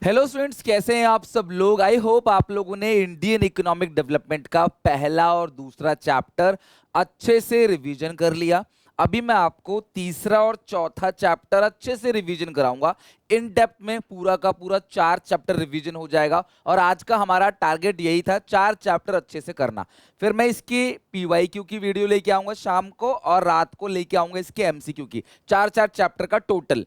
Hello students, कैसे हैं आप सब लोग। आई होप आप लोगों ने इंडियन इकोनॉमिक डेवलपमेंट का पहला और दूसरा चैप्टर अच्छे से रिवीजन कर लिया। अभी मैं आपको तीसरा और चौथा चैप्टर अच्छे से रिवीजन कराऊंगा। इन डेप्थ में पूरा का पूरा 4 चैप्टर रिवीजन हो जाएगा और आज का हमारा टारगेट यही था, 4 चैप्टर अच्छे से करना। फिर मैं इसकी पीवाईक्यू की वीडियो लेके आऊंगा शाम को और रात को लेके आऊंगा इसके एमसीक्यू की, 4 4 चैप्टर का टोटल।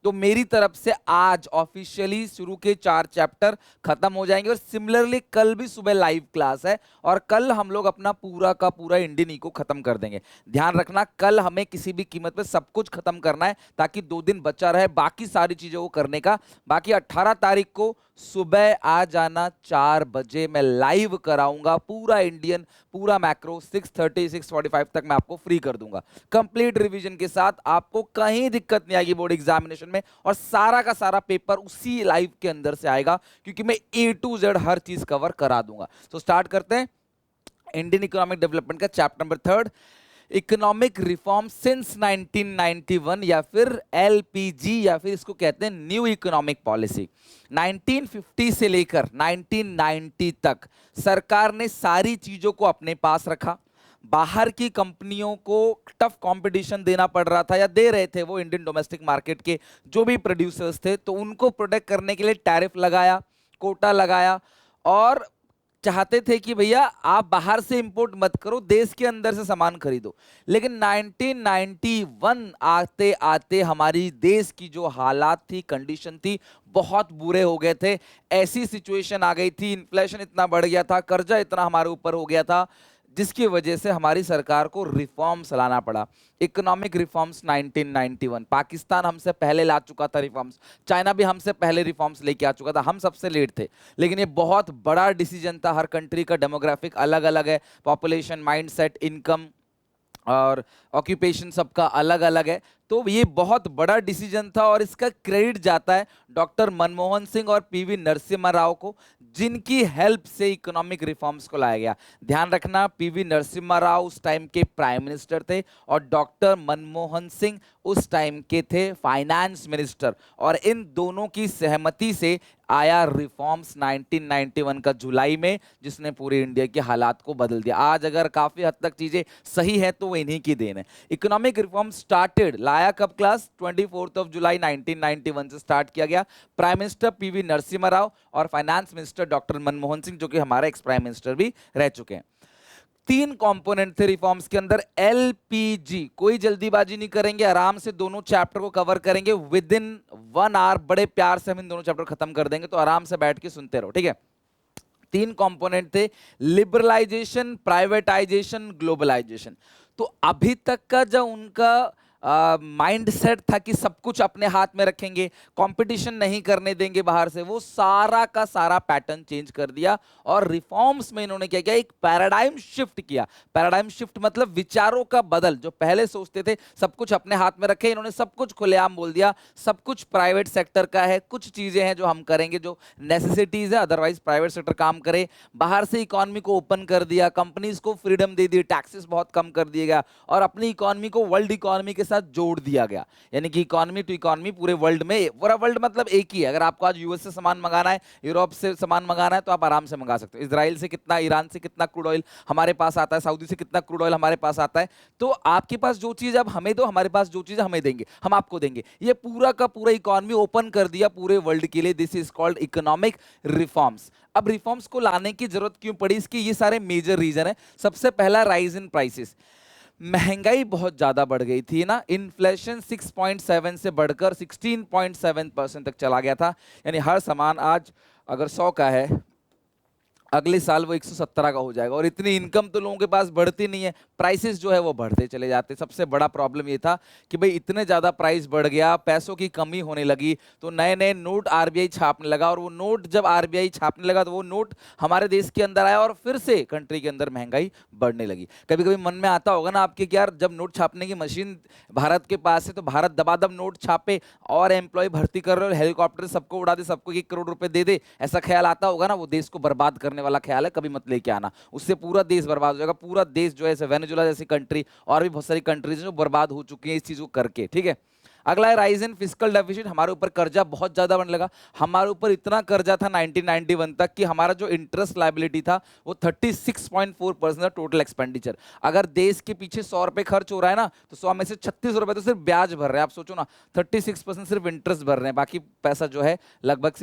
तो मेरी तरफ से आज ऑफिशियली शुरू के 4 चैप्टर खत्म हो जाएंगे और सिमिलरली कल भी सुबह लाइव क्लास है और कल हम लोग अपना पूरा का पूरा इंडियन इको खत्म कर देंगे। ध्यान रखना, कल हमें किसी भी कीमत पे सब कुछ खत्म करना है ताकि 2 दिन बचा रहे बाकी सारी चीजों को करने का। बाकी 18 तारीख को सुबह आ जाना 4 बजे, मैं लाइव कराऊंगा पूरा इंडियन, पूरा मैक्रो। 6:30 6:45 तक मैं आपको फ्री कर दूंगा कंप्लीट रिवीजन के साथ। आपको कहीं दिक्कत नहीं आएगी बोर्ड एग्जामिनेशन में और सारा का सारा पेपर उसी लाइव के अंदर से आएगा क्योंकि मैं A to Z हर चीज कवर करा दूंगा। तो स्टार्ट करते हैं इंडियन इकोनॉमिक डेवलपमेंट का chapter number 3, economic reform since 1991 या फिर LPG या फिर इसको कहते हैं न्यू इकोनॉमिक पॉलिसी। 1950 से लेकर 1990 तक सरकार ने सारी चीजों को अपने पास रखा। बाहर की कंपनियों को टफ कंपटीशन देना पड़ रहा था या दे रहे थे वो इंडियन डोमेस्टिक मार्केट के जो भी प्रोड्यूसर्स थे, तो उनको प्रोटेक्ट करने के लिए टैरिफ लगाया, कोटा लगाया और चाहते थे कि भैया आप बाहर से इंपोर्ट मत करो, देश के अंदर से सामान खरीदो। लेकिन 1991 आते आते हमारी देश की जो हालात थी, कंडीशन थी, बहुत बुरे हो गए थे। ऐसी सिचुएशन आ गई थी, इन्फ्लेशन इतना बढ़ गया था, कर्जा इतना हमारे ऊपर हो गया था, जिसकी वजह से हमारी सरकार को रिफॉर्म्स लाना पड़ा। इकोनॉमिक रिफॉर्म्स 1991, पाकिस्तान हमसे पहले ला चुका था रिफॉर्म्स, चाइना भी हमसे पहले रिफॉर्म्स लेके आ चुका था, हम सबसे लेट थे। लेकिन ये बहुत बड़ा डिसीजन था। हर कंट्री का डेमोग्राफिक अलग अलग है, पॉपुलेशन, माइंडसेट, इनकम और ऑक्यूपेशन सबका अलग अलग है। तो ये बहुत बड़ा डिसीजन था और इसका क्रेडिट जाता है डॉक्टर मनमोहन सिंह और पीवी नरसिम्हा राव को, जिनकी हेल्प से इकोनॉमिक रिफॉर्म्स को लाया गया। ध्यान रखना, पीवी नरसिम्हा राव उस टाइम के प्राइम मिनिस्टर थे और डॉक्टर मनमोहन सिंह उस टाइम के थे फाइनेंस मिनिस्टर, और इन दोनों की सहमति से आया रिफॉर्म्स 1991 का जुलाई में, जिसने पूरे इंडिया के हालात को बदल दिया। आज अगर काफी हद तक चीजें सही है तो वो इन्हीं की देन है। इकोनॉमिक रिफॉर्म स्टार्टेड, लाया कब क्लास, 24 जुलाई 1991 से स्टार्ट किया गया। Prime minister PV Narasimha Rao और finance minister doctor Manmohan Singh, जो कि हमारे एक्स प्राइम मिनिस्टर भी रह चुके हैं। 3 कंपोनेंट थे रिफॉर्म्स के अंदर। LPG, कोई जल्दीबाजी नहीं करेंगे, आराम से दोनों चैप्टर को कवर करेंगे विद इन 1 आवर। बड़े प्यार से हम इन दोनों चैप्टर खत्म कर देंगे, तो आराम से बैठ के सुनते रहो, ठीक है। 3 कंपोनेंट थे, लिबरलाइजेशन, प्राइवेटाइजेशन, ग्लोबलाइजेशन। तो अभी तक का जो उनका माइंड सेट था कि सब कुछ अपने हाथ में रखेंगे, कंपटीशन नहीं करने देंगे बाहर से, वो सारा का सारा पैटर्न चेंज कर दिया और रिफॉर्म्स में इन्होंने क्या किया, एक पैराडाइम शिफ्ट किया। पैराडाइम शिफ्ट मतलब विचारों का बदल। जो पहले सोचते थे सब कुछ अपने हाथ में रखे, इन्होंने सब कुछ खुलेआम बोल दिया, सब कुछ प्राइवेट सेक्टर का है, कुछ चीजें हैं जो हम करेंगे जो नेसेसिटीज है, अदरवाइज प्राइवेट सेक्टर काम करे। बाहर से इकोनॉमी को ओपन कर दिया, कंपनीज को फ्रीडम दे दी, टैक्सेस बहुत कम कर दिए गया और अपनी इकोनॉमी को वर्ल्ड इकोनॉमी के साथ जोड़ दिया गया। यानी कि इकोनॉमी टू इकोनॉमी पूरे वर्ल्ड में, पूरा वर्ल्ड मतलब एक ही है। अगर आपको आज यूएस से सामान मंगाना है, यूरोप से सामान मंगाना है, तो आप आराम से मंगा सकते हो। इजराइल से कितना, ईरान से कितना क्रूड ऑयल हमारे पास आता है, सऊदी से कितना क्रूड ऑयल हमारे पास आता है। तो आपके पास जो चीज आप हमें दो, हमारे पास जो चीज हमें देंगे, हम आपको देंगे। ये पूरा का पूरा इकोनॉमी ओपन कर दिया पूरे वर्ल्ड के लिए। This is called economic reforms. अब रिफॉर्म्स को लाने की जरूरत क्यों पड़ी, इसकी ये सारे मेजर रीजन है। सबसे पहला, राइज इन प्राइसेस। महंगाई बहुत ज्यादा बढ़ गई थी ना, इन्फ्लेशन 6.7 से बढ़कर 16.7% तक चला गया था। यानी हर सामान आज अगर 100 का है, अगले साल वो 117 का हो जाएगा। और इतनी इनकम तो लोगों के पास बढ़ती नहीं है, प्राइसेस जो है वो बढ़ते चले जाते। सबसे बड़ा प्रॉब्लम ये था कि भाई इतने ज़्यादा प्राइस बढ़ गया, पैसों की कमी होने लगी, तो नए नए नोट आरबीआई छापने लगा। और वो नोट जब आरबीआई छापने लगा तो वो नोट हमारे देश के अंदर आया और फिर से कंट्री के अंदर महंगाई बढ़ने लगी। कभी कभी मन में आता होगा ना आपके कि यार जब नोट छापने की मशीन भारत के पास है तो भारत दबादब नोट छापे और एम्प्लॉय भर्ती कर रहे हो, हेलीकॉप्टर सबको उड़ा दे, सबको 1 करोड़ रुपए दे दे, ऐसा ख्याल आता होगा ना। वो देश को बर्बाद करने वाला ख्याल है, कभी मत लेके आना, उससे पूरा देश बर्बाद हो जाएगा। पूरा देश जो है, वेनेजुला जैसी कंट्री और भी बहुत सारी कंट्रीज जो बर्बाद हो चुकी हैं इस चीज को करके, ठीक है। अगला है राइज इन फिस्कल डेफिसिट, हमारे ऊपर कर्जा बहुत ज्यादा बनने लगा। हमारे ऊपर इतना कर्जा था 1991 तक कि हमारा जो इंटरेस्ट लायबिलिटी था वो 36.4% टोटल एक्सपेंडिचर। अगर देश के पीछे 100 रुपए खर्च हो रहा है ना, तो 100 में से 36 रुपए तो सिर्फ ब्याज भर रहे हैं। आप सोचो ना, 36% सिर्फ इंटरेस्ट भर रहे हैं, बाकी पैसा जो है लगभग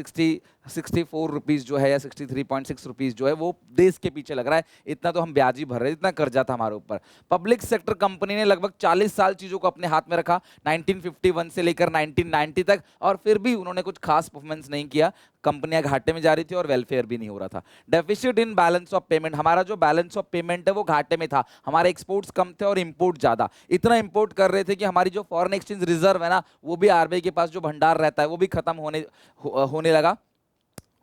64 रुपीज जो है या 63.6 रुपीज जो है वो देश के पीछे लग रहा है। इतना तो हम ब्याज ही भर रहे हैं, इतना कर्जा था हमारे ऊपर। पब्लिक सेक्टर कंपनी ने लगभग 40 साल चीजों को अपने हाथ में रखा, 1951 से लेकर 1990 तक, और फिर भी उन्होंने कुछ खास परफॉर्मेंस नहीं किया। कंपनियां घाटे में जा रही थी और वेलफेयर भी नहीं हो रहा था। Deficit in balance of payment, हमारा जो बैलेंस ऑफ पेमेंट है वो घाटे में था। हमारे एक्सपोर्ट्स कम थे और इंपोर्ट ज्यादा। इतना इंपोर्ट कर रहे थे कि हमारी जो फॉरेन एक्सचेंज रिजर्व है ना, वो भी आरबीआई के पास जो भंडार रहता है वो भी खत्म होने लगा।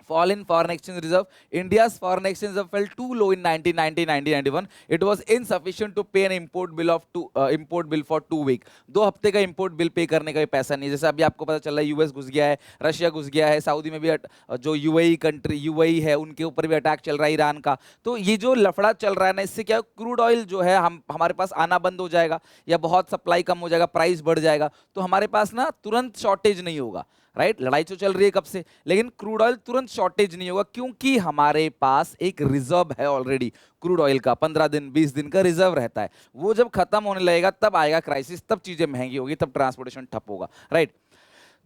Fall in foreign exchange reserve. India's foreign exchange reserve fell too low in 1990-1991. It was insufficient to pay an import bill for 2 weeks. 2 हफ्ते का import bill पे करने का भी पैसा नहीं। जैसे अभी आपको पता चल रहा है यूएस घुस गया है, रशिया घुस गया है, सऊदी में भी जो यूएई है उनके ऊपर भी अटैक चल रहा है ईरान का। तो ये जो लफड़ा चल रहा है ना, इससे क्या क्रूड ऑयल जो है हमारे पास आना बंद हो जाएगा या बहुत सप्लाई कम हो जाएगा, प्राइस बढ़ जाएगा, तो हमारे पास ना तुरंत शॉर्टेज नहीं होगा। राइट, लड़ाई तो चल रही है कब से, लेकिन क्रूड ऑयल तुरंत शॉर्टेज नहीं होगा क्योंकि हमारे पास एक रिजर्व है ऑलरेडी। क्रूड ऑयल का 15 दिन 20 दिन का रिजर्व रहता है। वो जब खत्म होने लगेगा तब आएगा क्राइसिस, तब चीजें महंगी होगी, तब ट्रांसपोर्टेशन ठप होगा। राइट,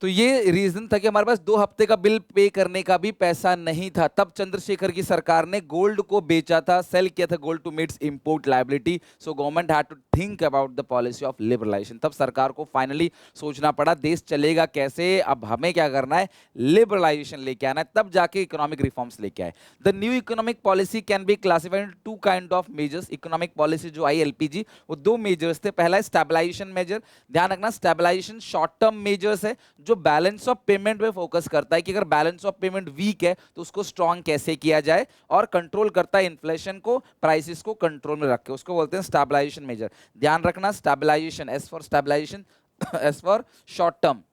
तो ये रीजन था कि हमारे पास 2 हफ्ते का बिल पे करने का भी पैसा नहीं था। तब चंद्रशेखर की सरकार ने गोल्ड को बेचा था, सेल किया था gold to meet import liability. So government had to think about the policy of liberalisation. तब सरकार को फाइनली सोचना पड़ा देश चलेगा कैसे, अब हमें क्या करना है, लिबरलाइजेशन लेके आना है, तब जाके इकोनॉमिक रिफॉर्म्स लेके आए। The new economic policy can be classified in 2 kind of measures. Economic policy जो आई एलपीजी, वो 2 मेजर्स थे। पहला है स्टेबलाइजेशन मेजर। ध्यान रखना, स्टेबलाइजेशन शॉर्ट टर्म मेजर्स है जो बैलेंस ऑफ पेमेंट पे फोकस करता है कि अगर बैलेंस ऑफ पेमेंट वीक है तो उसको स्ट्रांग कैसे किया जाए, और कंट्रोल करता है इन्फ्लेशन को, प्राइसेस को कंट्रोल में रख के, उसको बोलते हैं स्टेबलाइजेशन मेजर। ध्यान रखना, stabilisation, S for stabilisation, S for short term.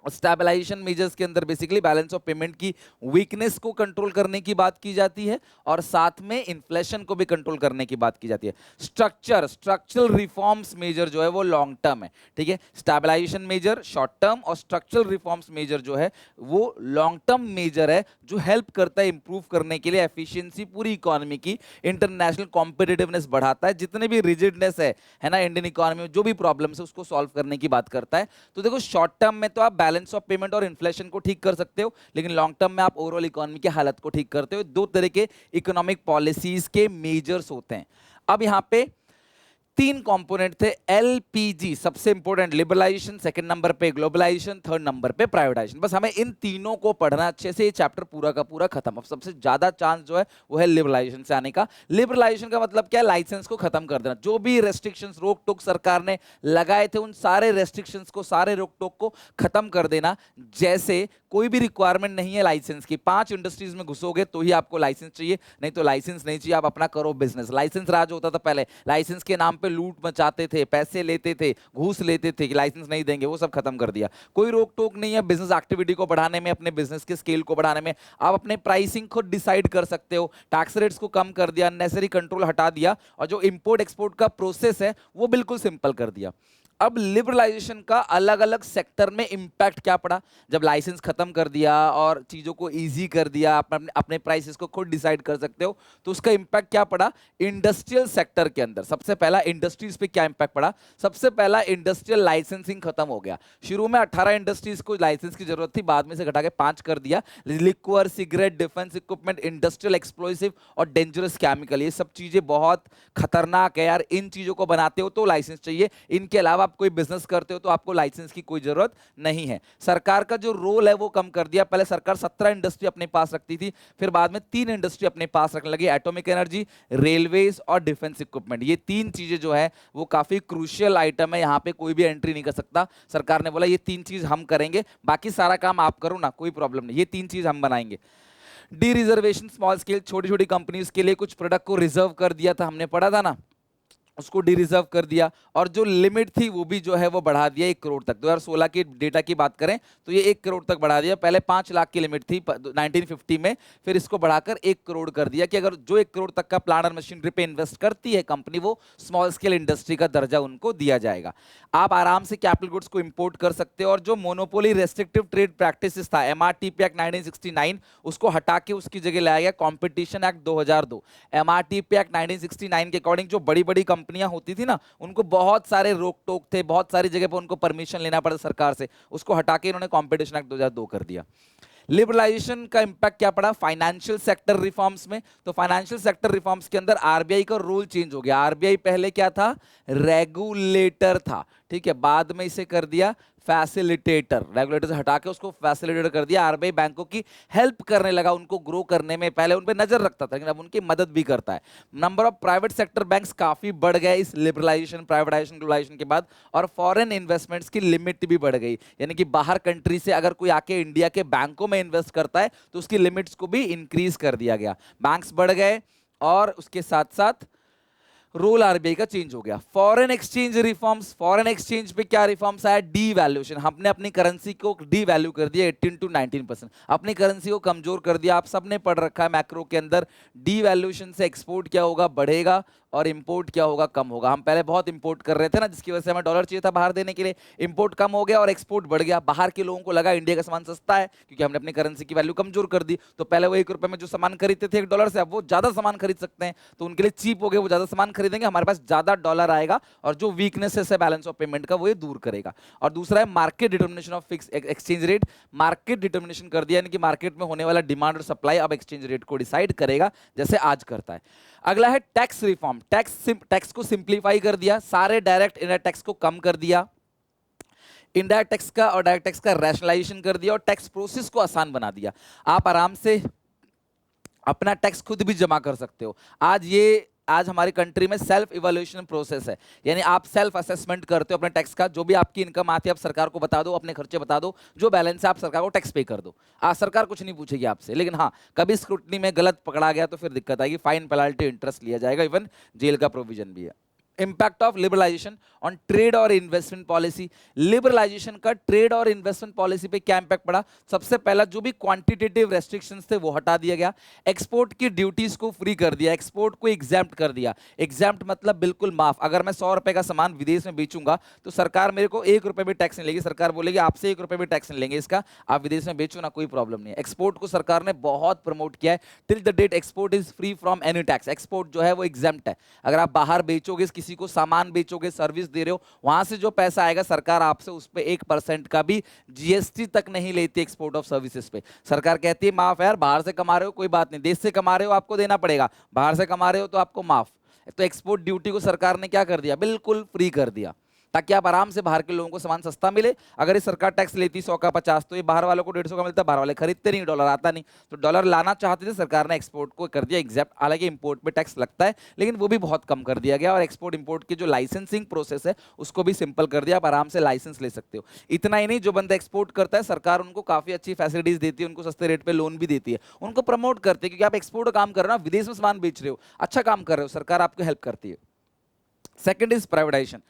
Stabilisation measures के अंदर बेसिकली बैलेंस ऑफ पेमेंट की वीकनेस को कंट्रोल करने की बात की जाती है और साथ में इन्फ्लेशन को भी कंट्रोल करने की बात की जाती है। स्ट्रक्चरल रिफॉर्म्स मेजर जो है वो लॉन्ग टर्म है, ठीक है। स्टेबलाइजेशन मेजर शॉर्ट टर्म और स्ट्रक्चरल रिफॉर्म्स मेजर जो है वो लॉन्ग टर्म मेजर है, जो हेल्प करता है इंप्रूव करने के लिए एफिशिएंसी पूरी इकोनॉमी की, इंटरनेशनल कॉम्पिटिटिवनेस बढ़ाता है, जितने भी रिजिडनेस है ना इंडियन इकोनॉमी में, जो भी प्रॉब्लम्स है उसको सॉल्व करने की बात करता है। तो देखो, शॉर्ट टर्म में तो आप बैलेंस ऑफ पेमेंट और इन्फ्लेशन को ठीक कर सकते हो, लेकिन लॉन्ग टर्म में आप ओवरऑल इकोनॉमी की हालत को ठीक करते हो। 2 तरह के इकोनॉमिक पॉलिसीज के मेजर्स होते हैं। अब यहां पे 3 कंपोनेंट थे। एलपीजी सबसे इंपॉर्टेंट, लिबरलाइजेशन सेकंड नंबर पे, ग्लोबलाइजेशन थर्ड नंबर पे, प्राइवेटाइजेशन। बस हमें इन तीनों को पढ़ना अच्छे से, ये चैप्टर पूरा का पूरा खत्म। अब सबसे ज्यादा चांस जो है वो है लिबरलाइजेशन से आने का। लिबरलाइजेशन का मतलब क्या है, लाइसेंस को खत्म कर देना। जो भी रेस्ट्रिक्शंस रोक टोक सरकार ने लगाए थे उन सारे रेस्ट्रिक्शंस को, सारे रोक टोक को खत्म कर देना। जैसे कोई भी रिक्वायरमेंट नहीं है लाइसेंस की, 5 इंडस्ट्रीज में घुसोगे तो ही आपको लाइसेंस चाहिए, नहीं तो लाइसेंस नहीं चाहिए, आप अपना करो बिजनेस। लाइसेंस राज होता था पहले, लाइसेंस के नाम पे लूट मचाते थे, पैसे लेते थे, घूस लेते थे कि लाइसेंस नहीं देंगे, वो सब खत्म कर दिया। कोई रोक टोक नहीं है बिजनेस एक्टिविटी को बढ़ाने में, अपने बिजनेस के स्केल को बढ़ाने में। आप अपने प्राइसिंग खुद डिसाइड कर सकते हो, टैक्स रेट्स को कम कर दिया, अननेसेसरी कंट्रोल हटा दिया, और जो इंपोर्ट एक्सपोर्ट का प्रोसेस है वो बिल्कुल सिंपल कर दिया। अब लिबरलाइजेशन का अलग अलग सेक्टर में इंपैक्ट क्या पड़ा, जब लाइसेंस खत्म कर दिया और चीजों को इजी कर दिया, अपने प्राइसेस को खुद डिसाइड कर सकते हो, तो उसका इंपैक्ट क्या पड़ा इंडस्ट्रियल सेक्टर के अंदर। सबसे पहला इंडस्ट्रीज पे क्या इंपैक्ट पड़ा, सबसे पहला इंडस्ट्रियल लाइसेंसिंग खत्म हो गया। शुरू में 18 इंडस्ट्रीज को लाइसेंस की जरूरत थी, बाद में से घटा के 5 कर दिया। Liquor, cigarette, defence equipment, industrial explosive और डेंजरस केमिकल, ये सब चीजें बहुत खतरनाक है यार, इन चीजों को बनाते हो तो लाइसेंस चाहिए। इनके अलावा आप कोई बिजनेस करते हो तो आपको लाइसेंस की कोई जरूरत नहीं है। सरकार का जो रोल है वो कम कर दिया। पहले सरकार 17 इंडस्ट्री अपने पास रखती थी, फिर बाद में 3 इंडस्ट्री अपने पास रखने लगी, एटॉमिक एनर्जी, रेलवेज और डिफेंस इक्विपमेंट। ये 3 चीजें जो है वो काफी क्रूशियल आइटम है, यहां पे कोई भी एंट्री नहीं कर सकता। सरकार ने बोला ये 3 चीज हम करेंगे, बाकी सारा काम आप करो ना, कोई प्रॉब्लम नहीं, ये 3 चीज हम बनाएंगे। डी रिजर्वेशन, स्मॉल स्केल, छोटी छोटी कंपनीज के लिए कुछ प्रोडक्ट को रिजर्व कर दिया था, हमने पढ़ा था ना। उसको डी रिजर्व कर दिया, और जो लिमिट थी वो भी जो है वो बढ़ा दिया 1 करोड़ तक। 2016 की डेटा की बात करें तो ये 1 करोड़ तक बढ़ा दिया। पहले 5 लाख की लिमिट थी 1950 में, फिर इसको बढ़ाकर 1 करोड़ कर दिया कि अगर जो 1 करोड़ तक का प्लांट और मशीनरी पे इन्वेस्ट करती है कंपनी, वो स्मॉल स्केल इंडस्ट्री का दर्जा उनको दिया जाएगा। आप आराम से कैपिटल गुड्स को इंपोर्ट कर सकते हो। और जो मोनोपोली रेस्ट्रिक्टिव ट्रेड प्रैक्टिसेस था, एमआरटीपी एक्ट 1969, उसको हटा के उसकी जगह लाया गया कॉम्पिटिशन एक्ट 2002। एमआरटीपी एक्ट 1969 के अकॉर्डिंग जो बड़ी बड़ी कंपनियां होती थी ना, उनको बहुत सारे रोक टोक थे, बहुत सारी जगह पर उनको परमिशन लेना पड़ा सरकार से, उसको हटा के इन्होंने कॉम्पिटिशन एक्ट 2002 कर दिया। लिबरलाइजेशन का इंपैक्ट क्या पड़ा फाइनेंशियल सेक्टर रिफॉर्म्स में? तो फाइनेंशियल सेक्टर रिफॉर्म्स के अंदर आरबीआई का रोल चेंज हो गया। आरबीआई पहले क्या था? रेगुलेटर था, ठीक है, बाद में इसे कर दिया फैसिलिटेटर। रेगुलेटर से हटा के उसको फैसिलिटेटर कर दिया। आरबीआई बैंकों की हेल्प करने लगा, उनको ग्रो करने में। पहले उन पे नजर रखता था, लेकिन अब उनकी मदद भी करता है। Number of private sector banks काफी बढ़ गए इस लिबरलाइजेशन, प्राइवेटाइजेशन, ग्लोबलाइजेशन के बाद। और फॉरेन इन्वेस्टमेंट्स की लिमिट भी बढ़ गई, यानी कि बाहर कंट्री से अगर कोई आके इंडिया के बैंकों में इन्वेस्ट करता है तो उसकी लिमिट्स को भी इंक्रीज कर दिया गया। बैंक्स बढ़ गए, और उसके साथ साथ रोल आरबीआई का चेंज हो गया। Foreign exchange reforms, foreign exchange पे क्या रिफॉर्म्स आया? D valuation. हमने अपनी करेंसी को डी वैल्यू कर दिया 18 to 19%, अपनी करेंसी को कमजोर कर दिया। आप सबने पढ़ रखा है मैक्रो के अंदर, डी वैल्यूएशन से एक्सपोर्ट क्या होगा? बढ़ेगा, और इंपोर्ट क्या होगा? कम होगा। हम पहले बहुत इंपोर्ट कर रहे थे ना, जिसकी वजह से हमें डॉलर चाहिए था बाहर देने के लिए, इंपोर्ट कम हो गया और एक्सपोर्ट बढ़ गया। बाहर के लोगों को लगा इंडिया का सामान सस्ता है, क्योंकि हमने अपनी करेंसी की वैल्यू कमजोर कर दी। तो पहले वो 1 रुपए में जो सामान खरीदते थे $1 से, अब वो ज्यादा सामान खरीद सकते हैं, तो उनके लिए चीप हो गए, वो ज्यादा सामान खरीदेंगे, हमारे पास ज्यादा डॉलर आएगा, और जो वीकनेसेस है बैलेंस ऑफ पेमेंट का वो ये दूर करेगा। और दूसरा है market determination of fix exchange rate. Market determination कर दिया, यानी कि मार्केट में होने वाला डिमांड और सप्लाई अब एक्सचेंज रेट को डिसाइड करेगा, जैसे आज करता है। अगला है टैक्स रिफॉर्म। टैक्स को सिंप्लीफाई कर दिया, सारे डायरेक्ट इनडायरेक्ट टैक्स को कम कर दिया, इनडायरेक्ट टैक्स का और डायरेक्ट टैक्स का रैशनलाइजेशन कर दिया, और टैक्स प्रोसेस को आसान बना दिया। आप आराम से अपना टैक्स खुद भी जमा कर सकते हो। आज हमारी कंट्री में सेल्फ इवैल्यूएशन प्रोसेस है, यानी आप सेल्फ असेसमेंट करते हो अपने टैक्स का। जो भी आपकी इनकम आती है आप सरकार को बता दो, अपने खर्चे बता दो, जो बैलेंस है आप सरकार को टैक्स पे कर दो। आज सरकार कुछ नहीं पूछेगी आपसे, लेकिन हाँ, कभी स्क्रूटनी में गलत पकड़ा गया तो फिर दिक्कत आएगी, फाइन, पेनल्टी, इंटरेस्ट लिया जाएगा, इवन जेल का प्रोविजन भी है। Impact of liberalisation on trade और इन्वेस्टमेंट पॉलिसी। लिबरलाइजेशन का ट्रेड और इन्वेस्टमेंट पॉलिसी पे क्या इंपैक्ट पड़ा? सबसे पहला, जो भी क्वांटिटेटिव रेस्ट्रिक्शंस थे वो हटा दिया गया। एक्सपोर्ट की ड्यूटीज को फ्री कर दिया, एक्सपोर्ट को एग्जैम्प्ट कर दिया। एग्जैम्प्ट मतलब बिल्कुल माफ। अगर मैं 100 रुपए का सामान विदेश में बेचूंगा तो सरकार मेरे को 1 रुपए भी टैक्स नहीं लेगी। सरकार बोलेगी आपसे 1 रुपए भी टैक्स नहीं लेंगे इसका, आप विदेश में बेचो ना, कोई प्रॉब्लम नहीं है। एक्सपोर्ट को सरकार ने बहुत प्रमोट किया है। Till the date export is free from any tax. Export जो है वो एग्जैम्प्ट है। अगर आप बाहर बेचोगे, किसी को सामान बेचोगे, सर्विस दे रहे हो, वहां से जो पैसा आएगा सरकार आपसे उस पे 1% का भी जीएसटी तक नहीं लेती। एक्सपोर्ट ऑफ सर्विसेज पे सरकार कहती है माफ है यार, बाहर से कमा रहे हो कोई बात नहीं, देश से कमा रहे हो आपको देना पड़ेगा, बाहर से कमा रहे हो तो आपको माफ। तो एक्सपोर्ट ड्यूटी को सरकार ने क्या कर दिया? बिल्कुल फ्री कर दिया, ताकि आप आराम से बाहर के लोगों को सामान सस्ता मिले। अगर ये सरकार टैक्स लेती 100 का 50, तो ये बाहर वालों को 150 का मिलता, बाहर वाले खरीदते नहीं, डॉलर आता नहीं। तो डॉलर लाना चाहते थे, सरकार ने एक्सपोर्ट को कर दिया एग्जैप्ट। हालांकि इंपोर्ट पे टैक्स लगता है, लेकिन वो भी बहुत कम कर दिया गया। और एक्सपोर्ट इंपोर्ट की जो लाइसेंसिंग प्रोसेस है उसको भी सिंपल कर दिया, आप आराम से लाइसेंस ले सकते हो। इतना ही नहीं, जो बंदा एक्सपोर्ट करता है सरकार उनको काफी अच्छी फैसिलिटीज देती है, उनको सस्ते रेट पे लोन भी देती है, उनको प्रमोट करते हैं, क्योंकि आप एक्सपोर्ट का काम कर रहे हो ना, विदेश में सामान बेच रहे हो, अच्छा काम कर रहे हो, सरकार आपको हेल्प करती है। Second is privatisation.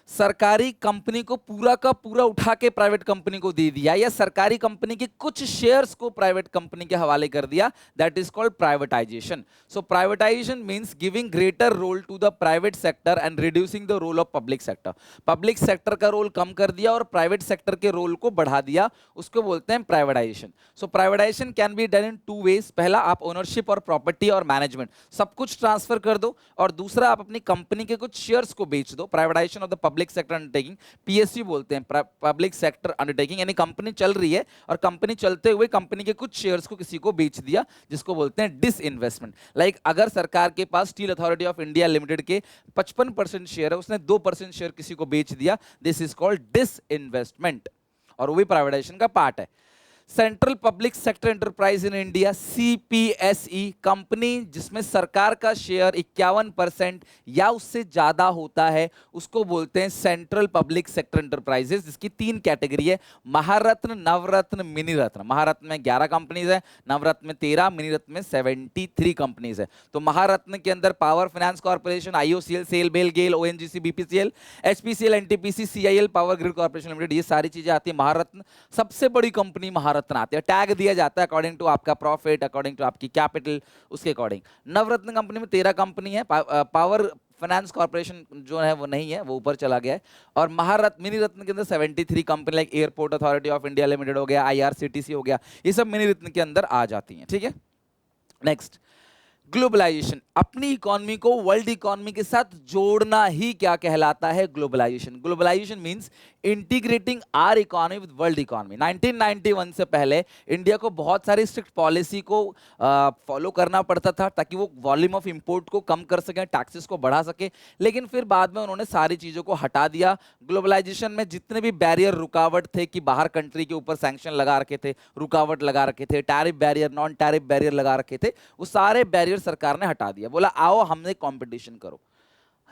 सरकारी कंपनी को पूरा का पूरा उठा के प्राइवेट कंपनी को दे दिया, या सरकारी कंपनी के कुछ शेयर्स को प्राइवेट कंपनी के हवाले कर दिया। That is called privatisation. So privatisation means giving greater role to the private sector and reducing the role of public sector. Public sector का रोल कम कर दिया और प्राइवेट सेक्टर के रोल को बढ़ा दिया, उसको बोलते हैं privatisation. So privatisation can be done in 2 ways. पहला, आप ओनरशिप और प्रॉपर्टी और मैनेजमेंट सब कुछ ट्रांसफर कर दो, और दूसरा आप अपनी कंपनी के कुछ शेयर्स को बेच दो। Privatisation of the public sector undertaking, PSU बोलते हैं, पब्लिक सेक्टर अंडरटेकिंग, यानी कंपनी चल रही है और कंपनी चलते हुए कंपनी के कुछ शेयर्स को किसी को बेच दिया, जिसको बोलते हैं डिसइन्वेस्टमेंट। लाइक अगर सरकार के पास steel authority of India limited के 55% शेयर है, उसने 2% शेयर किसी को बेच दिया, दिस इज कॉल्ड डिसइन्वेस्टमेंट, और वो भी प्राइवेटाइजेशन का पार्ट है। Central public sector enterprise in India, CPSE, company जिसमें सरकार का शेयर 51% या उससे ज्यादा होता है उसको बोलते हैं सेंट्रल पब्लिक सेक्टर एंटरप्राइजेस, जिसकी 3 कैटेगरी है, महारत्न, नवरत्न, मिनी रत्न। महारत्न में 11 कंपनीज है, नवरत्न में 13, मिनी रत्न में 73 कंपनीज है। तो महारत्न के अंदर power finance corporation, IOCL, SAIL, BEL, GAIL, ONGC, BPCL, HPCL, NTPC, CIL, power grid corporation limited, ये सारी चीजें आती है। महारत्न सबसे बड़ी कंपनी महारत्न आती है, टैग दिया जाता है अकॉर्डिंग टू आपका प्रॉफिट, अकॉर्डिंग टू आपकी कैपिटल, उसके अकॉर्डिंग। नवरत्न कंपनी में 13 कंपनी है, पावर फाइनेंस कॉर्पोरेशन जो है वो नहीं है, वो ऊपर चला गया है। और महारत्न, मिनी रत्न के अंदर 73 company, like airport authority of India limited हो गया, आईआरसीटीसी हो गया, ये सब मिनी रत्न के अंदर आ जाती हैं। ठीक है, नेक्स्ट, ग्लोबलाइजेशन। अपनी इकोनॉमी को वर्ल्ड इकोनॉमी के साथ जोड़ना ही क्या कहलाता है? Globalisation. Globalisation means integrating our economy with world economy. 1991 से पहले इंडिया को बहुत सारी स्ट्रिक्ट पॉलिसी को फॉलो करना पड़ता था ताकि वो वॉल्यूम ऑफ इंपोर्ट को कम कर सके, टैक्सेस को बढ़ा सके, लेकिन फिर बाद में उन्होंने सारी चीजों को हटा दिया। ग्लोबलाइजेशन में जितने भी बैरियर, रुकावट थे कि बाहर कंट्री के ऊपर सैंक्शन लगा रखे थे, रुकावट लगा रखे थे, tariff barrier, non tariff barrier लगा रखे थे, वो सारे बैरियर सरकार ने हटा दिया। बोला आओ हमने कंपटीशन करो,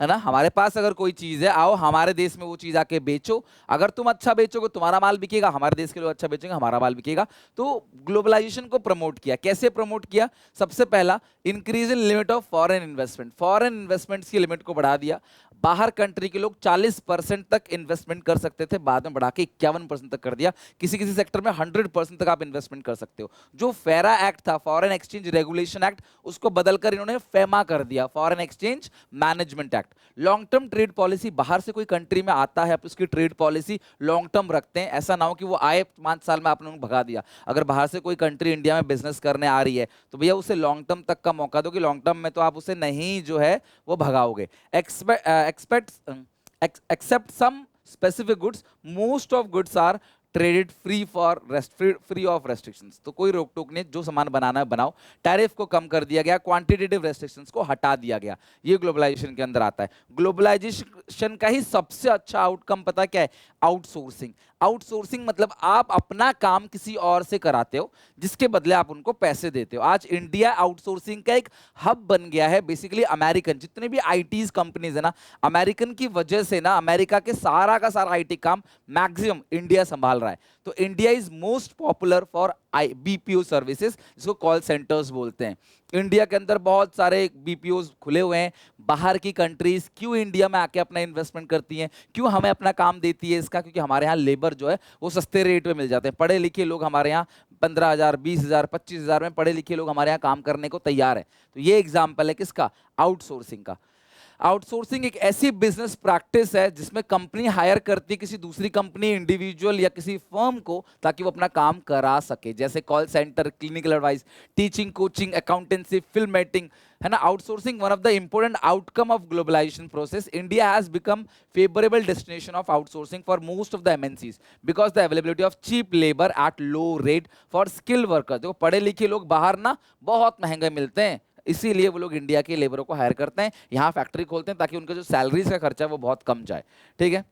है ना, हमारे पास अगर कोई चीज है आओ हमारे देश में वो चीज आके बेचो, अगर तुम अच्छा बेचोगे तुम्हारा माल बिकेगा, हमारे देश के लोग अच्छा बेचेंगे हमारा माल बिकेगा। तो ग्लोबलाइजेशन को प्रमोट किया। कैसे प्रमोट किया? सबसे पहला, increase in limit of foreign investment. Foreign investments की लिमिट को बढ़ा दिया। बाहर कंट्री के लोग 40% तक इन्वेस्टमेंट कर सकते थे, बाद में बढ़ा के 51% तक कर दिया। किसी किसी सेक्टर में 100% तक आप इन्वेस्टमेंट कर सकते हो। जो फेरा एक्ट था, फॉरेन एक्सचेंज रेगुलेशन एक्ट, उसको बदलकर इन्होंने फेमा कर दिया, foreign exchange management act. Long term trade policy, बाहर से कोई कंट्री में आता है, आप उसकी ट्रेड पॉलिसी लॉन्ग टर्म रखते हैं, ऐसा ना हो कि वो आए 5 साल में आपने उनको भगा दिया। अगर बाहर से कोई कंट्री इंडिया में बिजनेस करने आ रही है तो भैया उसे लॉन्ग टर्म तक का मौका दो, कि लॉन्ग टर्म में तो आप उसे नहीं जो है वो भगाओगे। Except some specific goods, most of goods are traded free of restrictions. तो कोई रोक टोक नहीं, जो सामान बनाना है बनाओ। टैरिफ को कम कर दिया गया, क्वांटिटेटिव रेस्ट्रिक्शंस को हटा दिया गया। ये ग्लोबलाइजेशन के अंदर आता है। ग्लोबलाइजेशन का ही सबसे अच्छा आउटकम पता क्या है? आउटसोर्सिंग। आउटसोर्सिंग मतलब आप अपना काम किसी और से कराते हो, जिसके बदले आप उनको पैसे देते हो। आज इंडिया आउटसोर्सिंग का एक हब बन गया है। बेसिकली अमेरिकन जितने भी आईटीज कंपनीज है ना, अमेरिकन की वजह से ना अमेरिका के सारा का सारा आईटी काम मैक्सिमम इंडिया संभाल रहा है। तो India is most popular for BPO services, जिसको कॉल सेंटर्स बोलते हैं। इंडिया के अंदर बहुत सारे बीपीओ खुले हुए हैं। बाहर की कंट्रीज क्यों इंडिया में आके अपना इन्वेस्टमेंट करती हैं, क्यों हमें अपना काम देती है? इसका क्योंकि हमारे यहाँ लेबर जो है वो सस्ते रेट में मिल जाते हैं। पढ़े लिखे लोग हमारे यहाँ 15,000, 20,000, 25,000 में पढ़े लिखे लोग हमारे यहाँ काम करने को तैयार है। तो ये एग्जाम्पल है किसका? आउटसोर्सिंग का। आउटसोर्सिंग एक ऐसी बिजनेस प्रैक्टिस है जिसमें कंपनी हायर करती है किसी दूसरी कंपनी, इंडिविजुअल या किसी फर्म को, ताकि वो अपना काम करा सके। जैसे call centre, clinical advice, teaching, coaching, accountancy, film making, है ना। Outsourcing one of the important outcome of globalisation process. India has become favourable destination of outsourcing for most of the MNCs because the availability of cheap labour at low rate for skilled worker. देखो पढ़े लिखे लोग बाहर ना बहुत महंगे मिलते हैं, इसीलिए वो लोग इंडिया के लेबरों को हायर करते हैं, यहाँ फैक्ट्री खोलते हैं ताकि उनका जो सैलरीज का खर्चा है वो बहुत कम जाए। ठीक है।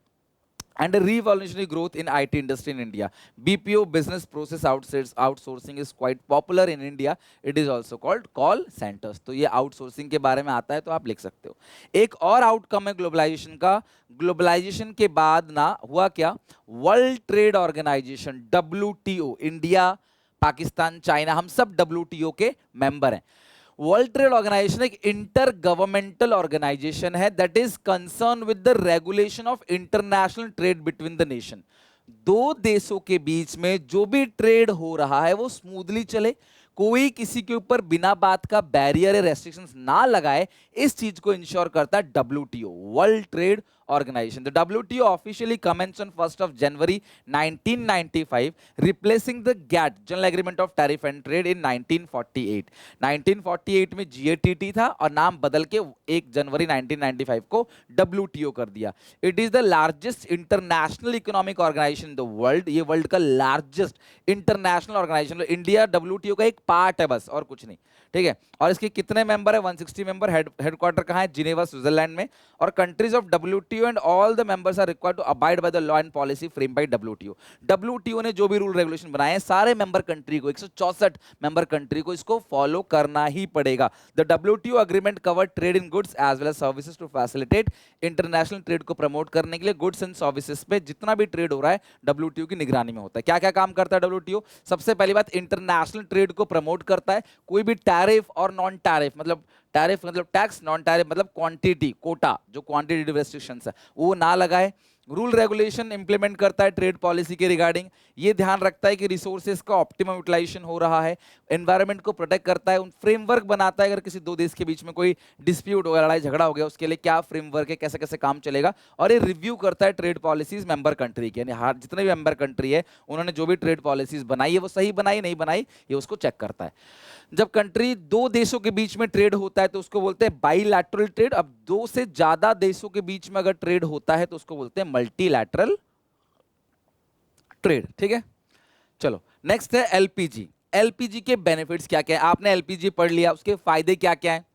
And a revolutionary growth in IT industry in India. BPO business process outsourcing is quite popular in India. It is also called call centers. तो ये outsourcing के बारे में आता है तो आप लिख सकते हो। एक और आउटकम है ग्लोबलाइजेशन का। ग्लोबलाइजेशन के बाद ना हुआ क्या? World trade organisation WTO, India, Pakistan, China, हम सब WTO के मेंबर हैं। वर्ल्ड ट्रेड ऑर्गेनाइजेशन एक इंटर गवर्नमेंटल ऑर्गेनाइजेशन है that is concern with the regulation of international trade between the nation. दो देशों के बीच में जो भी ट्रेड हो रहा है वो स्मूथली चले, कोई किसी के ऊपर बिना बात का बैरियर या रेस्ट्रिक्शंस ना लगाए, इस चीज को इंश्योर करता है WTO, world trade organization. The WTO officially commenced on 1st of January 1995, replacing the GATT, General Agreement of Tariff and Trade, in 1948. 1948 में GATT था और नाम बदल के 1 जनवरी 1995 को WTO कर दिया. It is the largest international economic organization in the world. ये वर्ल्ड का largest international organisation. India WTO का एक पार्ट है बस, और कुछ नहीं, ठीक है। और इसके कितने मेंबर है? 160 मेंबर। हेडक्वार्टर कहाँ है? जिनेवा, स्विट्जरलैंड में। और countries of WTO WTO and all the members are required to abide by the law and policy framed by WTO. WTO ने जो भी रूल रेगुलेशन बनाए हैं सारे मेंबर कंट्री को 164 मेंबर कंट्री को इसको फॉलो करना ही पड़ेगा. The WTO agreement covered trade in goods as well as services to facilitate international trade को प्रमोट करने के लिए गुड्स एंड सर्विसेज पे जितना भी ट्रेड हो रहा है WTO की निगरानी में होता है. क्या क्या काम करता है WTO? सबसे पहली बात, इंटरनेशनल ट्रेड को प्रमोट करता है. कोई भी टैरिफ और नॉन टैरिफ, मतलब टैरिफ मतलब टैक्स, नॉन टैरिफ मतलब क्वांटिटी कोटा, जो क्वांटिटेटिव रेस्ट्रिक्शंस है वो ना लगाए. रूल रेगुलेशन इंप्लीमेंट करता है ट्रेड पॉलिसी के रिगार्डिंग. ये ध्यान रखता है कि रिसोर्सेज का ऑप्टिमम यूटिलाइजेशन हो रहा है. एनवायरनमेंट को प्रोटेक्ट करता है. उन फ्रेमवर्क बनाता है, अगर किसी दो देश के बीच में कोई डिस्प्यूट हो गया, लड़ाई झगड़ा हो गया, उसके लिए क्या फ्रेमवर्क है, कैसे कैसे काम चलेगा. और ये रिव्यू करता है ट्रेड पॉलिसीज मेंबर कंट्री के, यानी हर जितने भी मेंबर कंट्री है उन्होंने जो भी ट्रेड पॉलिसीज बनाई है वो सही बनाई नहीं बनाई, ये उसको चेक करता है. जब कंट्री दो देशों के बीच में ट्रेड होता है तो उसको बोलते हैं बाइलैटरल ट्रेड. अब दो से ज्यादा देशों के बीच में अगर ट्रेड होता है तो उसको बोलते हैं मल्टीलैटरल ट्रेड. ठीक है, चलो नेक्स्ट है एलपीजी. एलपीजी के बेनिफिट्स क्या क्या है? आपने एलपीजी पढ़ लिया, उसके फायदे क्या क्या है?